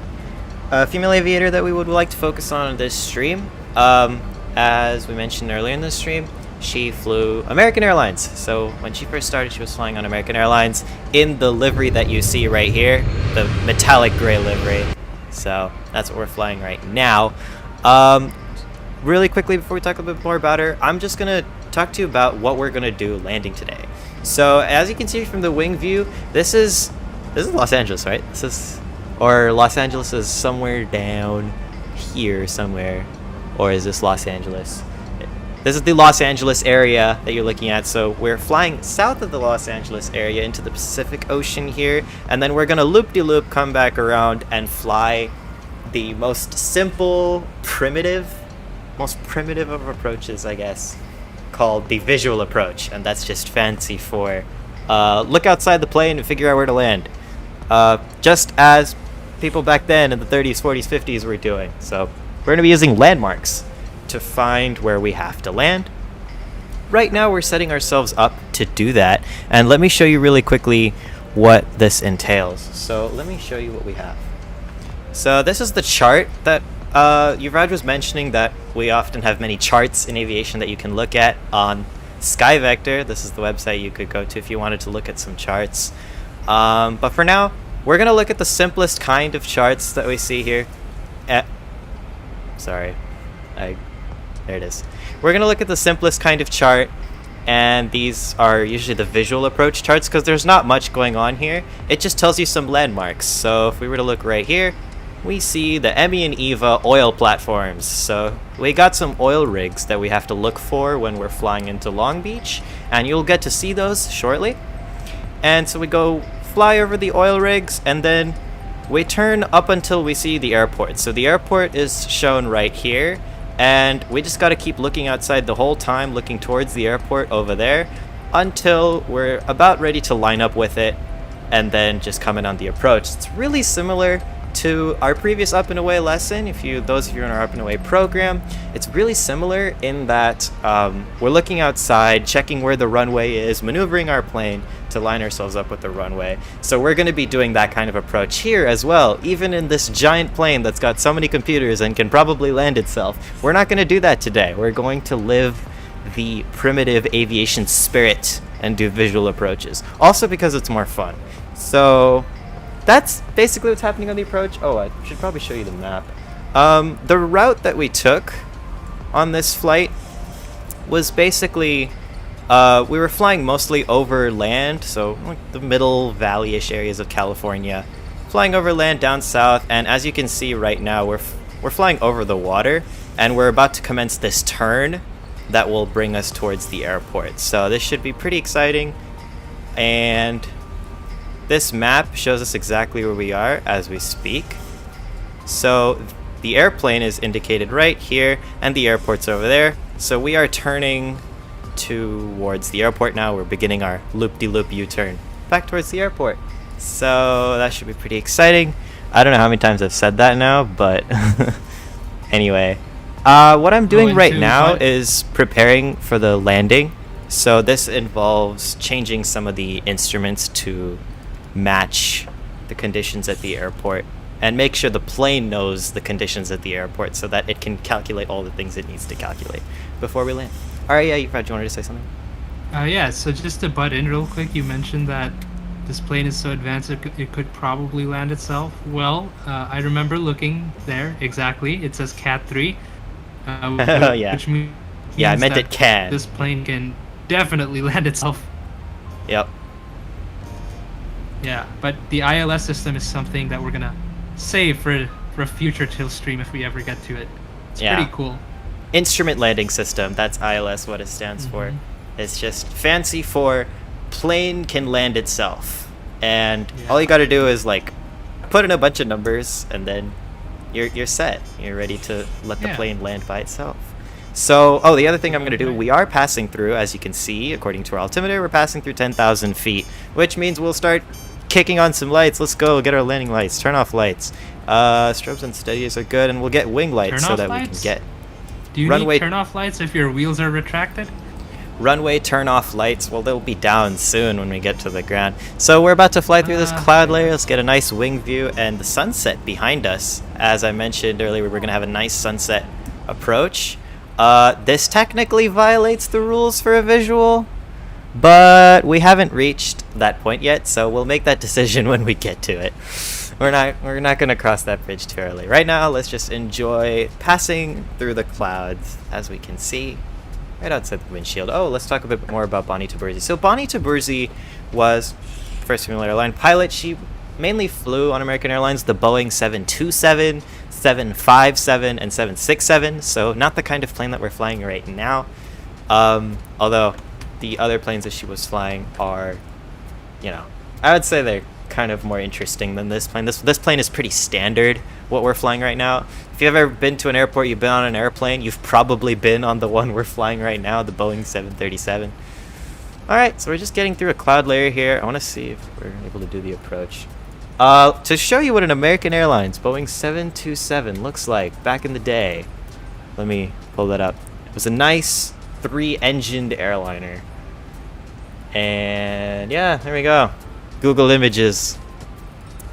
a female aviator that we would like to focus on this stream. As we mentioned earlier in the stream, she flew American Airlines. So when she first started, she was flying on American Airlines in the livery that you see right here, the metallic gray livery. So that's what we're flying right now. Really quickly, before we talk a bit more about her, I'm just going to talk to you about what we're going to do landing today. So as you can see from the wing view, this is Los Angeles, right? Or Los Angeles is somewhere down here somewhere. Or is this Los Angeles? This is the Los Angeles area that you're looking at. So we're flying south of the Los Angeles area into the Pacific Ocean here. And then we're going to loop-de-loop, come back around and fly the most simple, most primitive of approaches, I guess, called the visual approach. And that's just fancy for look outside the plane and figure out where to land. Just as people back then in the 30s, 40s, 50s were doing. So we're going to be using landmarks to find where we have to land. Right now we're setting ourselves up to do that, and let me show you really quickly what this entails. So let me show you what we have. So this is the chart that Yuvraj was mentioning, that we often have many charts in aviation that you can look at on SkyVector. This is the website you could go to if you wanted to look at some charts. But for now, we're going to look at the simplest kind of charts that we see here. There it is. We're going to look at the simplest kind of chart, and these are usually the visual approach charts because there's not much going on here. It just tells you some landmarks. So if we were to look right here, we see the Emmy and Eva oil platforms. So we got some oil rigs that we have to look for when we're flying into Long Beach, and you'll get to see those shortly. And so we go fly over the oil rigs, and then we turn up until we see the airport. So the airport is shown right here, and we just got to keep looking outside the whole time, looking towards the airport over there, until we're about ready to line up with it, and then just come in on the approach. It's really similar to our previous Up and Away lesson. Those of you in our Up and Away program, it's really similar in that we're looking outside, checking where the runway is, maneuvering our plane to line ourselves up with the runway. So we're going to be doing that kind of approach here as well, even in this giant plane that's got so many computers and can probably land itself. We're not going to do that today. We're going to live the primitive aviation spirit and do visual approaches, also because it's more fun. So that's basically what's happening on the approach. Oh, I should probably show you the map. The route that we took on this flight was basically we were flying mostly over land, so like the middle valley-ish areas of California, flying over land down south. And as you can see right now, we're flying over the water, and we're about to commence this turn that will bring us towards the airport. So this should be pretty exciting, and this map shows us exactly where we are as we speak. So the airplane is indicated right here, and the airport's over there. So we are turning towards the airport now. We're beginning our loop-de-loop U-turn back towards the airport. So that should be pretty exciting. I don't know how many times I've said that now, but anyway. What I'm doing right now is preparing for the landing. So this involves changing some of the instruments to match the conditions at the airport and make sure the plane knows the conditions at the airport so that it can calculate all the things it needs to calculate before we land. Alright, yeah, you wanted to say something? Yeah, so just to butt in real quick, you mentioned that this plane is so advanced it could probably land itself. Well, I remember looking there, exactly. It says Cat 3. Yeah. Which means yeah, I meant that it can. this plane can definitely land itself. Yep. Yeah, but the ILS system is something that we're going to save for a future Till stream if we ever get to it. It's pretty cool. Instrument landing system, that's ILS what it stands for. It's just fancy for plane can land itself. And all you gotta do is like put in a bunch of numbers, and then you're set. You're ready to let the plane land by itself. So, the other thing I'm gonna do, we are passing through, as you can see, according to our altimeter, we're passing through 10,000 feet, which means we'll start kicking on some lights. Let's go get our landing lights. Turn off lights. Strobes and steadies are good, and we'll get wing lights so that we can get Do you runway. need turn-off lights if your wheels are retracted? runway turn-off lights, well, they'll be down soon when we get to the ground. So we're about to fly through this cloud layer. Let's get a nice wing view and the sunset behind us. As I mentioned earlier, we're going to have a nice sunset approach. This technically violates the rules for a visual, but we haven't reached that point yet, so we'll make that decision when we get to it. We're not going to cross that bridge too early. Right now, let's just enjoy passing through the clouds, as we can see right outside the windshield. Oh, let's talk a bit more about Bonnie Tiburzi. So Bonnie Tiburzi was first female airline pilot. She mainly flew on American Airlines the Boeing 727, 757, and 767. So not the kind of plane that we're flying right now. Although the other planes that she was flying are, you know, I would say they're kind of more interesting than this plane. This plane is pretty standard, what we're flying right now. If you've ever been to an airport, you've been on an airplane, you've probably been on the one we're flying right now, the Boeing 737. Alright, so we're just getting through a cloud layer here. I want to see if we're able to do the approach. To show you what an American Airlines Boeing 727 looks like back in the day. Let me pull that up. It was a nice 3-engined airliner. And yeah, there we go. Google Images.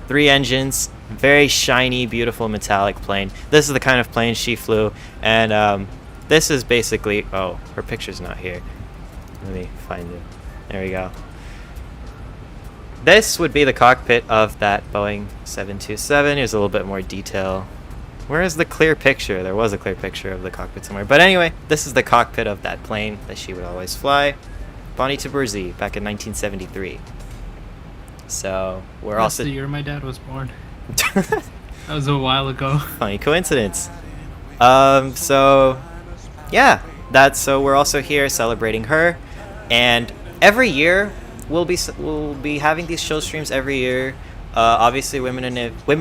3 engines, very shiny, beautiful metallic plane. This is the kind of plane she flew, and this is basically, oh, her picture's not here. Let me find it. There we go. This would be the cockpit of that Boeing 727. Here's a little bit more detail. Where is the clear picture? There was a clear picture of the cockpit somewhere. But anyway, this is the cockpit of that plane that she would always fly. Bonnie Tiburzi, back in 1973. So we're That's also the year my dad was born. That was a while ago. Funny coincidence. So yeah, so we're also here celebrating her, and every year we'll be having these show streams every year. Obviously, Women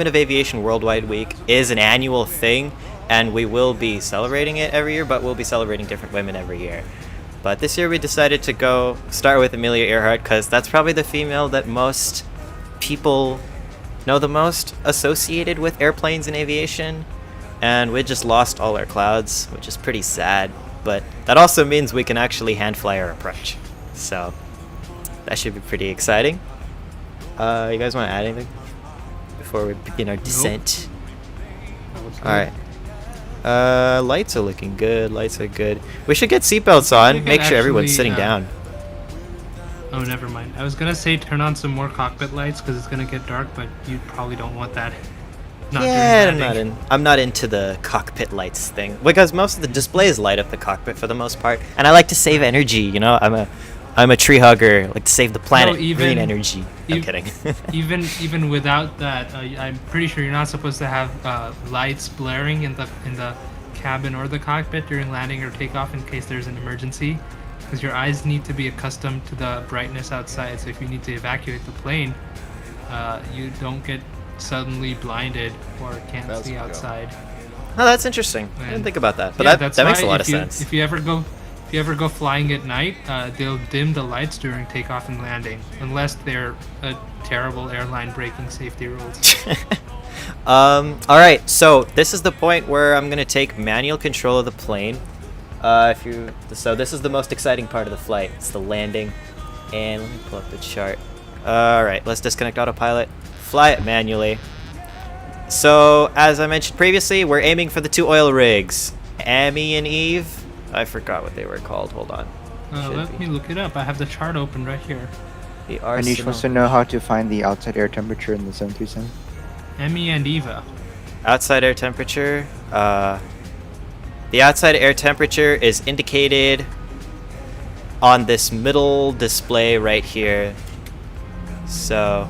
of Aviation Worldwide Week is an annual thing, and we will be celebrating it every year, but we'll be celebrating different women every year. But this year we decided to start with Amelia Earhart, because that's probably the female that most people know the most associated with airplanes and aviation. And we just lost all our clouds, which is pretty sad. But that also means we can actually hand fly our approach. So that should be pretty exciting. You guys want to add anything before we begin our descent? Alright. Lights are looking good. Lights are good. We should get seatbelts on. Make sure everyone's sitting down. Oh, never mind. I was gonna say turn on some more cockpit lights because it's gonna get dark, but you probably don't want that. I'm not into the cockpit lights thing because most of the displays light up the cockpit for the most part, and I like to save energy. You know, I'm a tree hugger. I like to save the planet. Green energy. I'm kidding. even without that, I'm pretty sure you're not supposed to have lights blaring in the cabin or the cockpit during landing or takeoff in case there's an emergency, because your eyes need to be accustomed to the brightness outside. So if you need to evacuate the plane, you don't get suddenly blinded or can't see outside. Oh, that's interesting. I didn't think about that, but that makes a lot of sense. If you ever go flying at night, they'll dim the lights during takeoff and landing, unless they're a terrible airline breaking safety rules. All right, so this is the point where I'm gonna take manual control of the plane. So this is the most exciting part of the flight. It's the landing, and let me pull up the chart. All right, let's disconnect autopilot. Fly it manually. So as I mentioned previously, we're aiming for the 2 oil rigs, Amy and Eve. I forgot what they were called. Hold on. Let me look it up. I have the chart open right here. The And you're Arsenal. supposed to know how to find the outside air temperature in the 737? Emmy and Eva. Outside air temperature. The outside air temperature is indicated on this middle display right here. So,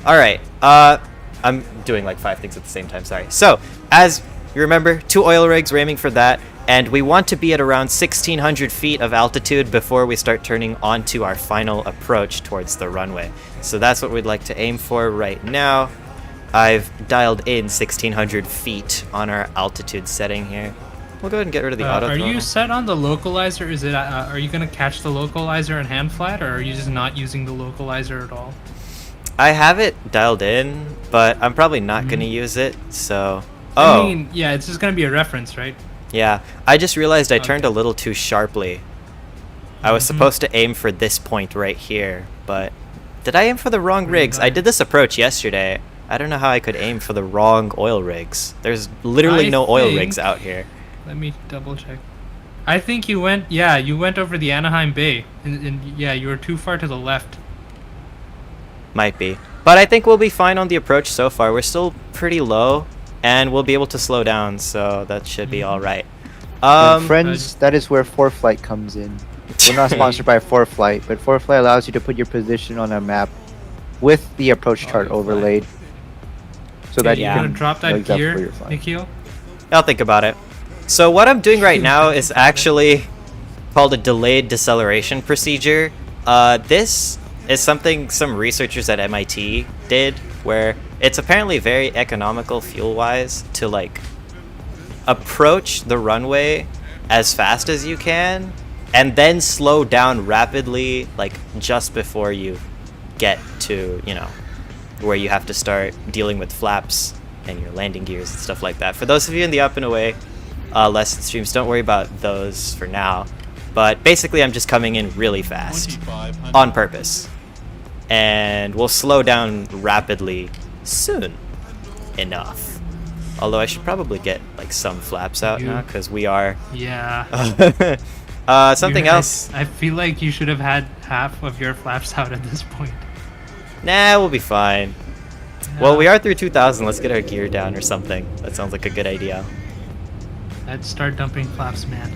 all right. I'm doing like 5 things at the same time. Sorry. So, as you remember, 2 oil rigs. We're aiming for that. And we want to be at around 1,600 feet of altitude before we start turning onto our final approach towards the runway. So that's what we'd like to aim for right now. I've dialed in 1,600 feet on our altitude setting here. We'll go ahead and get rid of the auto Are throttle. you set on the localizer? Is it? Are you gonna catch the localizer and hand flat, or are you just not using the localizer at all? I have it dialed in, but I'm probably not going to use it, so... I mean, yeah, it's just gonna be a reference, right? Yeah, I just realized I turned a little too sharply. I was supposed to aim for this point right here, but did I aim for the wrong rigs? I did this approach yesterday. I don't know how I could aim for the wrong oil rigs. There's literally no oil rigs out here. Let me double check. I think you went, yeah, you went over the Anaheim Bay, and yeah, you were too far to the left. Might be. But I think we'll be fine on the approach so far. We're still pretty low, and we'll be able to slow down, so that should be alright. And friends, that is where ForeFlight comes in. We're not sponsored by ForeFlight, but ForeFlight allows you to put your position on a map with the approach chart overlaid. So that you're you gonna can drop know that exactly where gear, you're flying. Nikhil? I'll think about it. So what I'm doing right now is actually called a delayed deceleration procedure. This is something some researchers at MIT did, where it's apparently very economical fuel-wise to like approach the runway as fast as you can and then slow down rapidly like just before you get to, you know, where you have to start dealing with flaps and your landing gears and stuff like that. For those of you in the up and away lesson streams, don't worry about those for now. But basically I'm just coming in really fast on purpose. And we'll slow down rapidly soon enough. Although I should probably get like some flaps out now because we are... Yeah. Something else. I feel like you should have had half of your flaps out at this point. Nah, we'll be fine. Well, we are through 2,000. Let's get our gear down or something. That sounds like a good idea. Let's start dumping flaps, man.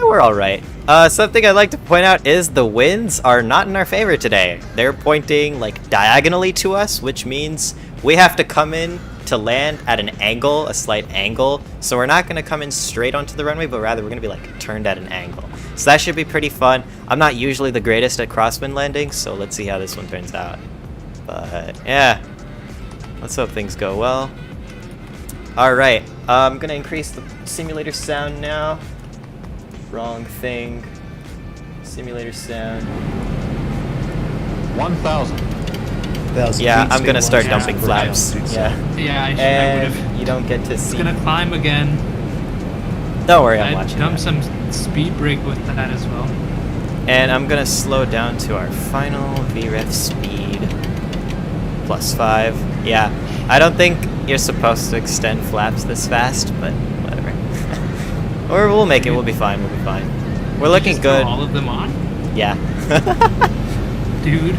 We're alright. Something I'd like to point out is the winds are not in our favor today. They're pointing like diagonally to us, which means we have to come in to land at an angle, a slight angle. So we're not going to come in straight onto the runway, but rather we're going to be like turned at an angle. So that should be pretty fun. I'm not usually the greatest at crosswind landings, so let's see how this one turns out. But yeah, let's hope things go well. Alright, I'm going to increase the simulator sound now. Wrong thing. Simulator sound. 1,000. Yeah, I'm gonna start dumping flaps. Yeah. Yeah, I would And have. you don't get to It's see. gonna climb again. Don't worry, I'm I'd watching. dump that. some speed brake with that as well. And I'm gonna slow down to our final VREF speed. +5. Yeah, I don't think you're supposed to extend flaps this fast, but whatever. Or we'll make it. We'll be fine. We'll be fine. We're looking Just throw good. all of them on? Yeah. Dude.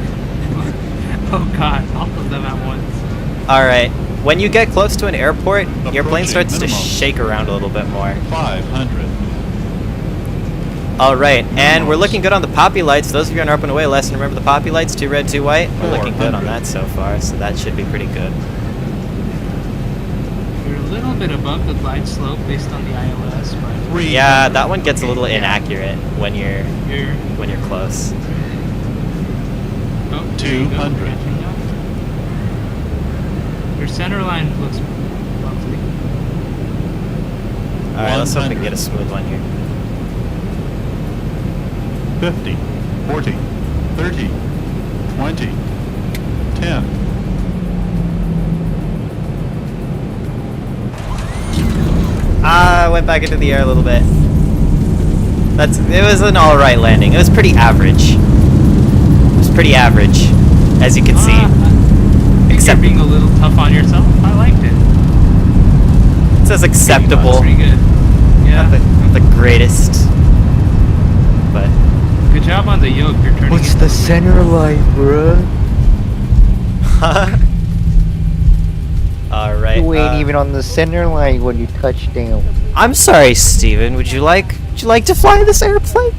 Oh god, all of them at once. Alright, when you get close to an airport, your plane Approaching starts to minimum. shake around a little bit more. 500. Alright, and we're looking good on the poppy lights. Those of you on Up and Away lesson, remember the poppy lights? 2 red, 2 white? We're looking good on 400. that so far, so that should be pretty good. You're a little bit above the glide slope based on the ILS, but 300. Yeah, that one gets a little inaccurate when you're you're close. oh, there you go, 200. catching up. Your center line looks lovely. Alright, let's hope we can 100. get a smooth one here. 50, 40, 30, 20, 10. I went back into the air a little bit. It was an alright landing. It was pretty average. It was pretty average, as you can see. I think Except- you're being a little tough on yourself. I liked it. It says acceptable. Pretty good. Yeah. Not the greatest. But Good job on the yoke. You're turning What's it the a little bit. center line, bruh? alright. You ain't even on the center line when you touch down. I'm sorry, Steven. Would you like to fly this airplane?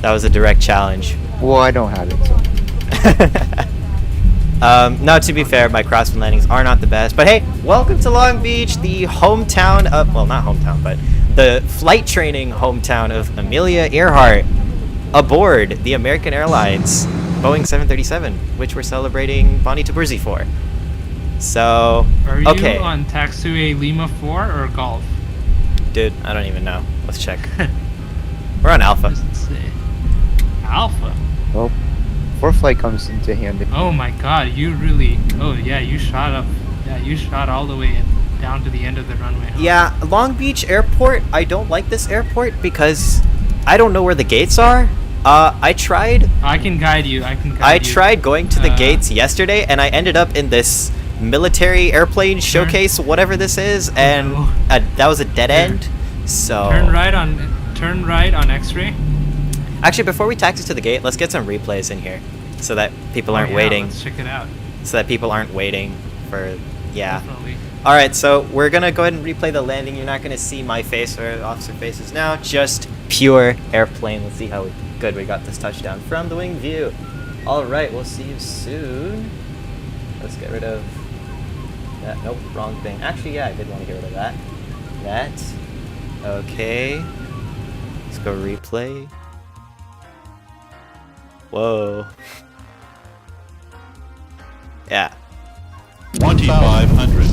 That was a direct challenge. Well, I don't have it, so. No, to be fair, my crosswind landings are not the best. But hey, welcome to Long Beach, the hometown of, well, not hometown, but the flight training hometown of Amelia Earhart, aboard the American Airlines Boeing 737, which we're celebrating Bonnie Tiburzi for. So, Are you okay. on Taxuay Lima 4 or Golf? Dude, I don't even know. Let's check. We're on Alpha. Does it say? Alpha. Well, ForeFlight comes into handy. Oh my god, you really. Oh yeah, you shot up. Yeah, you shot all the way in. down to the end of the runway. Huh? Yeah, Long Beach Airport, I don't like this airport because I don't know where the gates are. I tried I can guide you. I I tried going to the gates yesterday, and I ended up in this military airplane showcase, whatever this is, and no. that was a dead end. So Turn right on X-ray. actually, before we taxi to the gate, let's get some replays in here, so that people aren't Oh, yeah, waiting. Let's check it out. So that people aren't waiting for Definitely. All right, so we're gonna go ahead and replay the landing. You're not gonna see my face or officer faces now, just pure airplane. Let's see how good we got this touchdown from the wing view. All right, we'll see you soon. Let's get rid of that. Nope, wrong thing. Actually, yeah, I did want to get rid of that. That. Okay. Let's go replay. Whoa. Yeah. 2,500.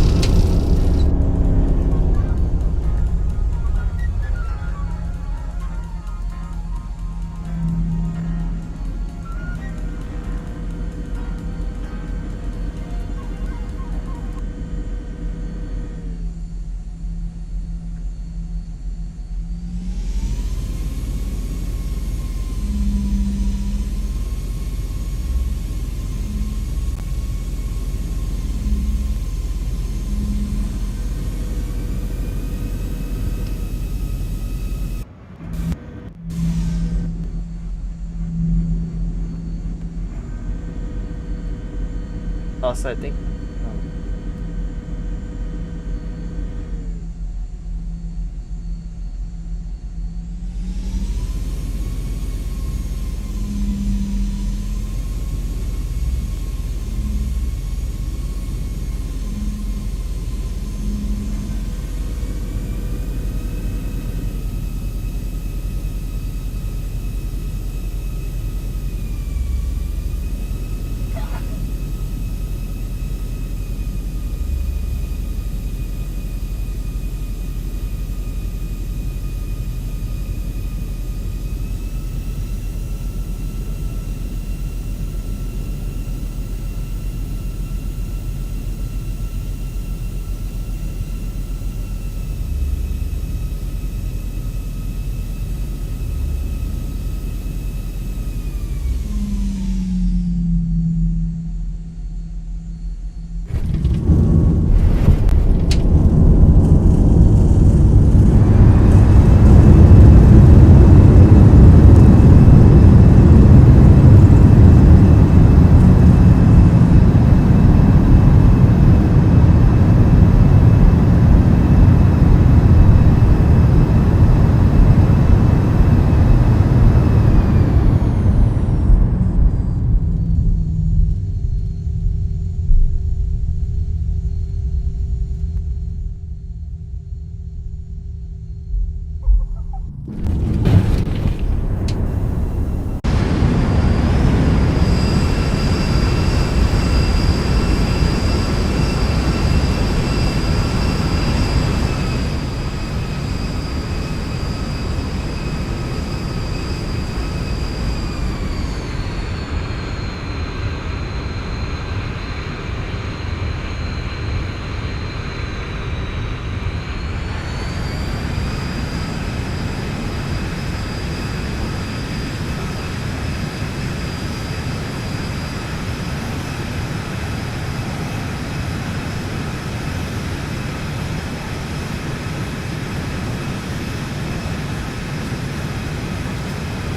Also, I think.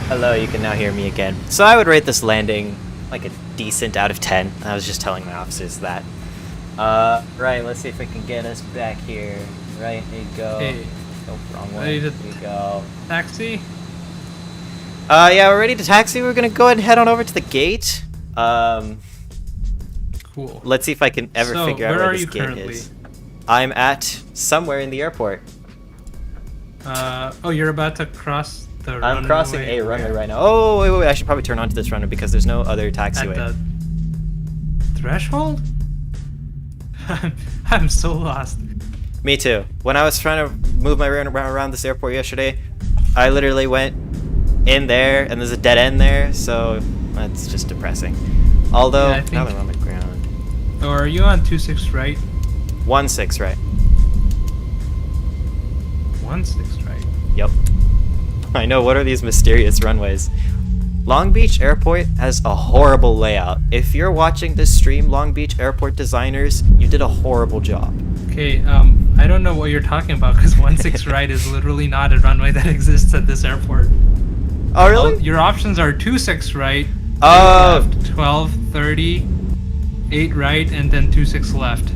Hello, you can now hear me again. So I would rate this landing like a decent out of 10. I was just telling my officers that. Right, let's see if we can get us back here. Right, there you go. Hey. Go wrong way. There you go. Taxi. Yeah, we're ready to taxi. We're gonna go ahead and head on over to the gate. Cool. Let's see if I can ever So, figure out where where are this you gate currently? is. I'm at somewhere in the airport. Oh, you're about to cross the runway. I'm crossing a runway right now. Oh, wait, I should probably turn onto this runway because there's no other At taxiway. the threshold? I'm so lost. Me too. When I was trying to move my way around this airport yesterday, I literally went in there and there's a dead end there, so that's just depressing. Although, Yeah, I think- now I'm on the ground. Or are you on 26 right? 1-6, right? 16, right? Yep. I know, what are these mysterious runways? Long Beach Airport has a horrible layout. If you're watching this stream, Long Beach Airport designers, you did a horrible job. Okay, I don't know what you're talking about because 16 right is literally not a runway that exists at this airport. Oh, really? Your options are 26 right, 8 Oh. left, 12, 30, 8 right, and then 26 left.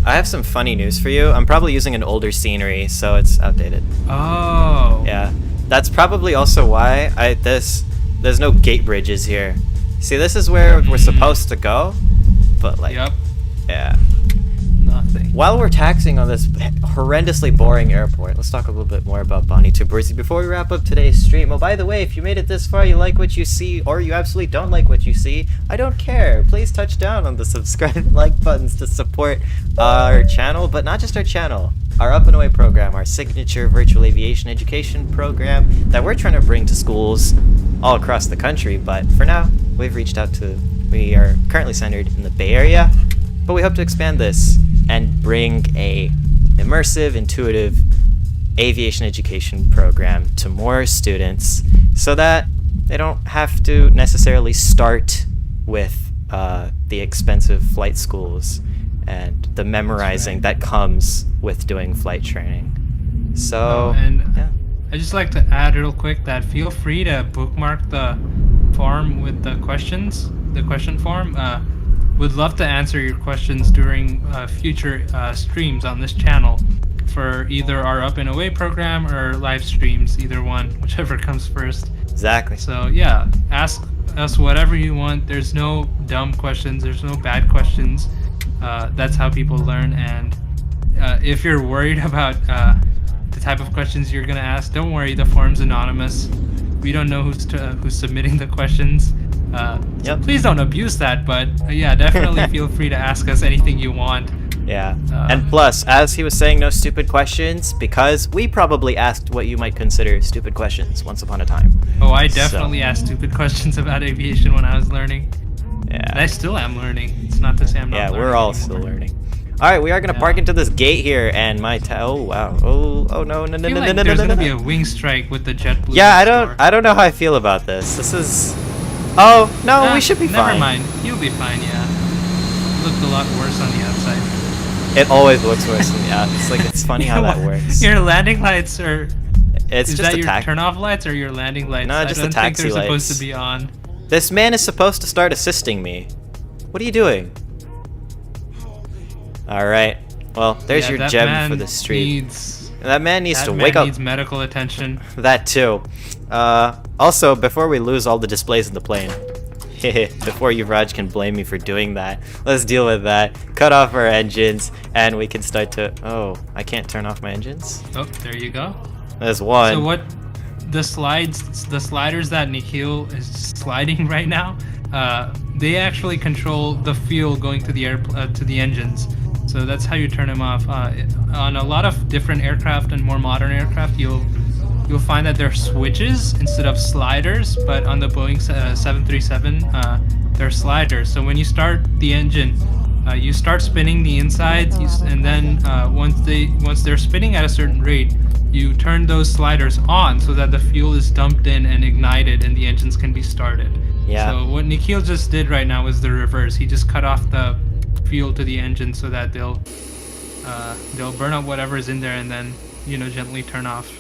I have some funny news for you. I'm probably using an older scenery, so it's outdated. Oh. Yeah. That's probably also why there's no gate bridges here. See, this is where we're supposed to go, but like, Yep. yeah. Nothing. While we're taxiing on this horrendously boring airport, let's talk a little bit more about Bonnie Tiburzi before we wrap up today's stream. Oh, by the way, if you made it this far, you like what you see, or you absolutely don't like what you see, I don't care. Please touch down on the subscribe and like buttons to support our channel, but not just our channel. Our Up and Away program, our signature virtual aviation education program that we're trying to bring to schools all across the country. But for now, we are currently centered in the Bay Area, but we hope to expand this and bring a immersive, intuitive aviation education program to more students so that they don't have to necessarily start with the expensive flight schools and the memorizing that comes with doing flight training. So, yeah. I'd just like to add real quick that feel free to bookmark the form with the questions, the question form. Would love to answer your questions during future streams on this channel for either our Up and Away program or live streams, either one, whichever comes first. Exactly. So yeah, ask us whatever you want. There's no dumb questions, there's no bad questions. That's how people learn, and if you're worried about the type of questions you're gonna ask, don't worry, the forum's anonymous. We don't know who's submitting the questions. So please don't abuse that, but yeah, definitely feel free to ask us anything you want. Yeah, and plus, as he was saying, no stupid questions, because we probably asked what you might consider stupid questions once upon a time. Oh, I definitely asked stupid questions about aviation when I was learning. Yeah. And I still am learning. It's not to say I'm not learning. Yeah, we're all anymore. still learning. All right, we are gonna park into this gate here, and my oh wow, oh no, I feel like there's gonna be a wing strike with the JetBlue. Yeah, store. I don't know how I feel about this. This is, oh no, we should be fine. Never mind, you'll be fine. Yeah, looked a lot worse on the outside. It always looks worse than the out. It's like, it's funny how that works. Your landing lights are. It's Is just that a your taxi. turn-off lights or your landing lights? No, just the I don't taxi think they're lights. supposed to be on. This man is supposed to start assisting me. What are you doing? All right. Well, there's your that gem man for the street. Needs, That man needs that to man wake up. needs medical attention. That too. Also, before we lose all the displays in the plane, before Yuvraj can blame me for doing that, let's deal with that. Cut off our engines, and we can start to. Oh, I can't turn off my engines. Oh, there you go. There's one. So what? The sliders that Nikhil is sliding right now, they actually control the fuel going to the to the engines. So that's how you turn them off. On a lot of different aircraft and more modern aircraft, you'll find that they're switches instead of sliders. But on the Boeing 737, they're sliders. So when you start the engine, you start spinning the insides, and then once they're spinning at a certain rate, you turn those sliders on so that the fuel is dumped in and ignited, and the engines can be started. Yeah. So what Nikhil just did right now was the reverse. He just cut off the fuel to the engine so that they'll burn up whatever is in there, and then gently turn off.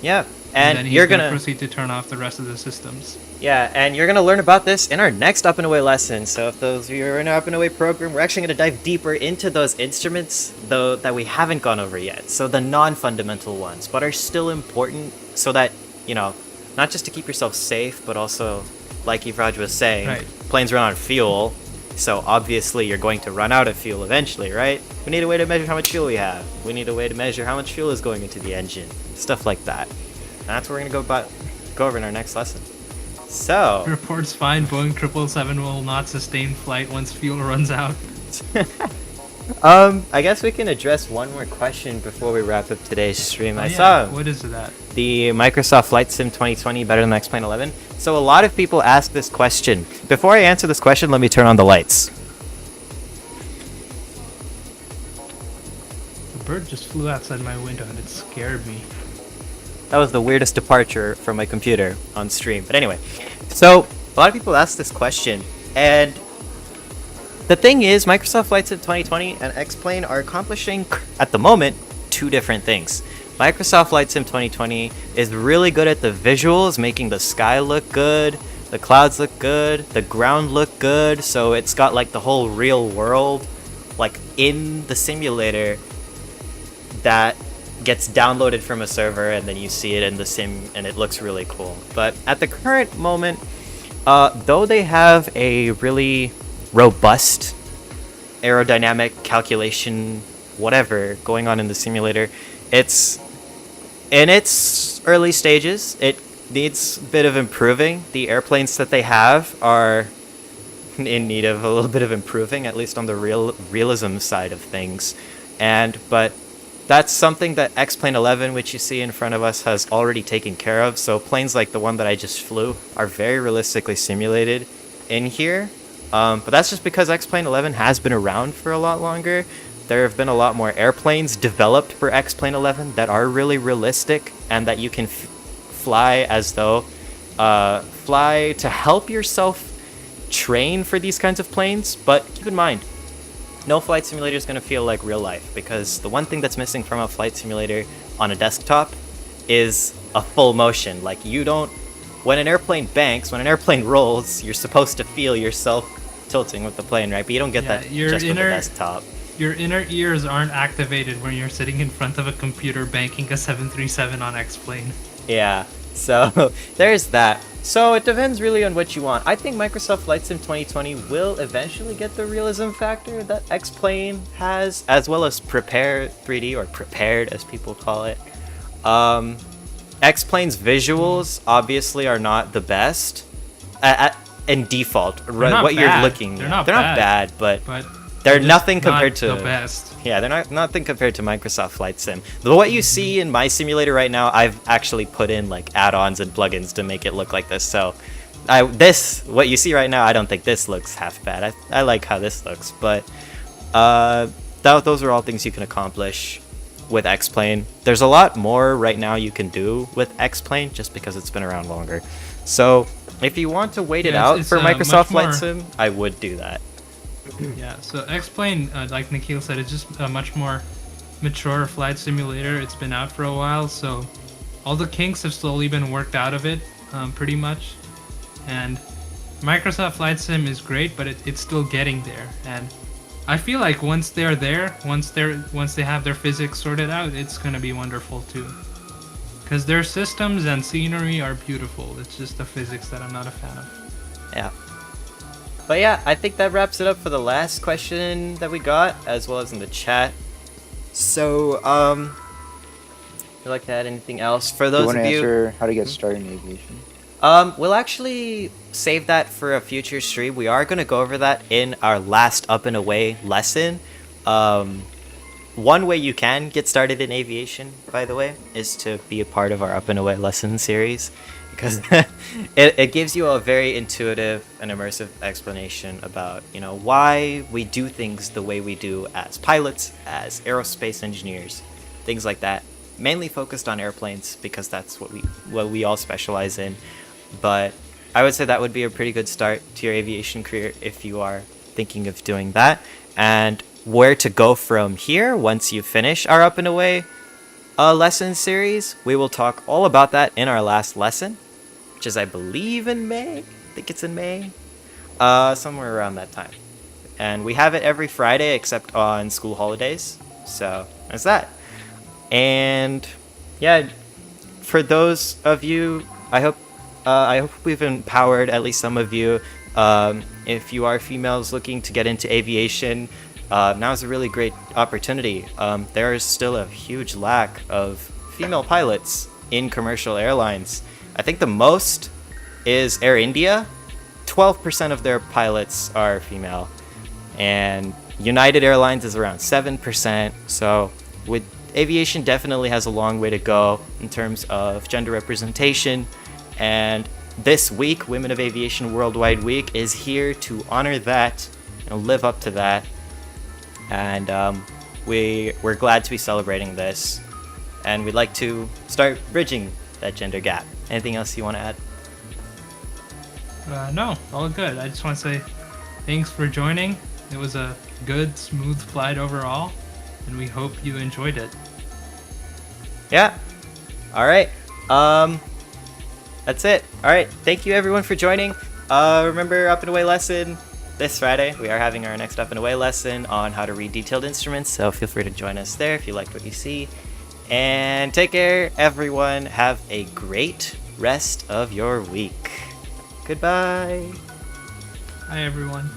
Yeah, And then and he's you're gonna gonna. proceed to turn off the rest of the systems. Yeah, and you're gonna learn about this in our next Up and Away lesson. So if those of you are in our Up and Away program, we're actually gonna dive deeper into those instruments, though, that we haven't gone over yet. So the non-fundamental ones, but are still important, so that not just to keep yourself safe, but also, like Yuvraj was saying, Right. planes run on fuel. So obviously you're going to run out of fuel eventually, right? We need a way to measure how much fuel we have. We need a way to measure how much fuel is going into the engine. Stuff like that. And that's what we're gonna go over in our next lesson. So. Reports find Boeing 777 will not sustain flight once fuel runs out. I guess we can address one more question before we wrap up today's stream. I Yeah, saw what is that? the Microsoft Flight Sim 2020 better than X-Plane 11. So a lot of people ask this question. Before I answer this question, let me turn on the lights. bird just flew outside my window and it scared me. That was the weirdest departure from my computer on stream. But anyway, so a lot of people ask this question, and the thing is, Microsoft Flight Sim 2020 and X-Plane are accomplishing, at the moment, two different things. Microsoft Flight Sim 2020 is really good at the visuals, making the sky look good, the clouds look good, the ground look good, so it's got like the whole real world like in the simulator that gets downloaded from a server, and then you see it in the sim and it looks really cool. But at the current moment, though they have a really robust aerodynamic calculation whatever going on in the simulator, it's in its early stages. It needs a bit of improving. The airplanes that they have are in need of a little bit of improving, at least on the realism side of things. But that's something that X-Plane 11, which you see in front of us, has already taken care of. So planes like the one that I just flew are very realistically simulated in here. But that's just because X-Plane 11 has been around for a lot longer. There have been a lot more airplanes developed for X-Plane 11 that are really realistic and that you can fly as though fly to help yourself train for these kinds of planes. But keep in mind, no flight simulator is going to feel like real life, because the one thing that's missing from a flight simulator on a desktop is a full motion. Like, you don't, when an airplane banks, when an airplane rolls, you're supposed to feel yourself tilting with the plane, right? But you don't get that just with the desktop. Your inner ears aren't activated when you're sitting in front of a computer banking a 737 on X-Plane. Yeah, so there's that. So it depends really on what you want. I think Microsoft Flight Sim 2020 will eventually get the realism factor that X-Plane has, as well as Prepare 3D, or Prepared as people call it. X-Plane's visuals obviously are not the best in default. What you're looking at. They're not bad, but they're nothing compared to the best. Yeah, they're nothing compared to Microsoft Flight Sim. What you see in my simulator right now, I've actually put in like add-ons and plugins to make it look like this. So, what you see right now, I don't think this looks half bad. I like how this looks, but those are all things you can accomplish with X-Plane. There's a lot more right now you can do with X-Plane just because it's been around longer. So, if you want to wait it out for Microsoft Flight Sim, I would do that. Yeah, so X-Plane, like Nikhil said, it's just a much more mature flight simulator. It's been out for a while, so all the kinks have slowly been worked out of it, pretty much. And Microsoft Flight Sim is great, but it's still getting there. And I feel like once they're there, once they have their physics sorted out, it's gonna be wonderful too. Because their systems and scenery are beautiful. It's just the physics that I'm not a fan of. Yeah. But yeah, I think that wraps it up for the last question that we got, as well as in the chat. So, would you like to add anything else? For those of you... answer how to get started in aviation? We'll actually save that for a future stream. We are going to go over that in our last Up and Away lesson. One way you can get started in aviation, by the way, is to be a part of our Up and Away lesson series. Because it gives you a very intuitive and immersive explanation about, why we do things the way we do as pilots, as aerospace engineers, things like that. Mainly focused on airplanes, because that's what we all specialize in. But I would say that would be a pretty good start to your aviation career if you are thinking of doing that. And where to go from here once you finish our Up and Away lesson series, we will talk all about that in our last lesson, which is, I believe, in May. I think it's in May. Somewhere around that time. And we have it every Friday except on school holidays. So, that's that. And, yeah, for those of you, I hope we've empowered at least some of you. If you are females looking to get into aviation, now's a really great opportunity. There is still a huge lack of female pilots in commercial airlines. I think the most is Air India. 12% of their pilots are female. And United Airlines is around 7%. So aviation definitely has a long way to go in terms of gender representation. And this week, Women of Aviation Worldwide Week, is here to honor that and live up to that. And we're glad to be celebrating this, and we'd like to start bridging that gender gap. Anything else you want to add? No, all good. I just want to say thanks for joining. It was a good, smooth flight overall, and we hope you enjoyed it. Yeah. All right. That's it. All right. Thank you everyone for joining. Remember Up and Away lesson this Friday. We are having our next Up and Away lesson on how to read detailed instruments, so feel free to join us there if you liked what you see. And take care, everyone. Have a great rest of your week. Goodbye. Hi, everyone.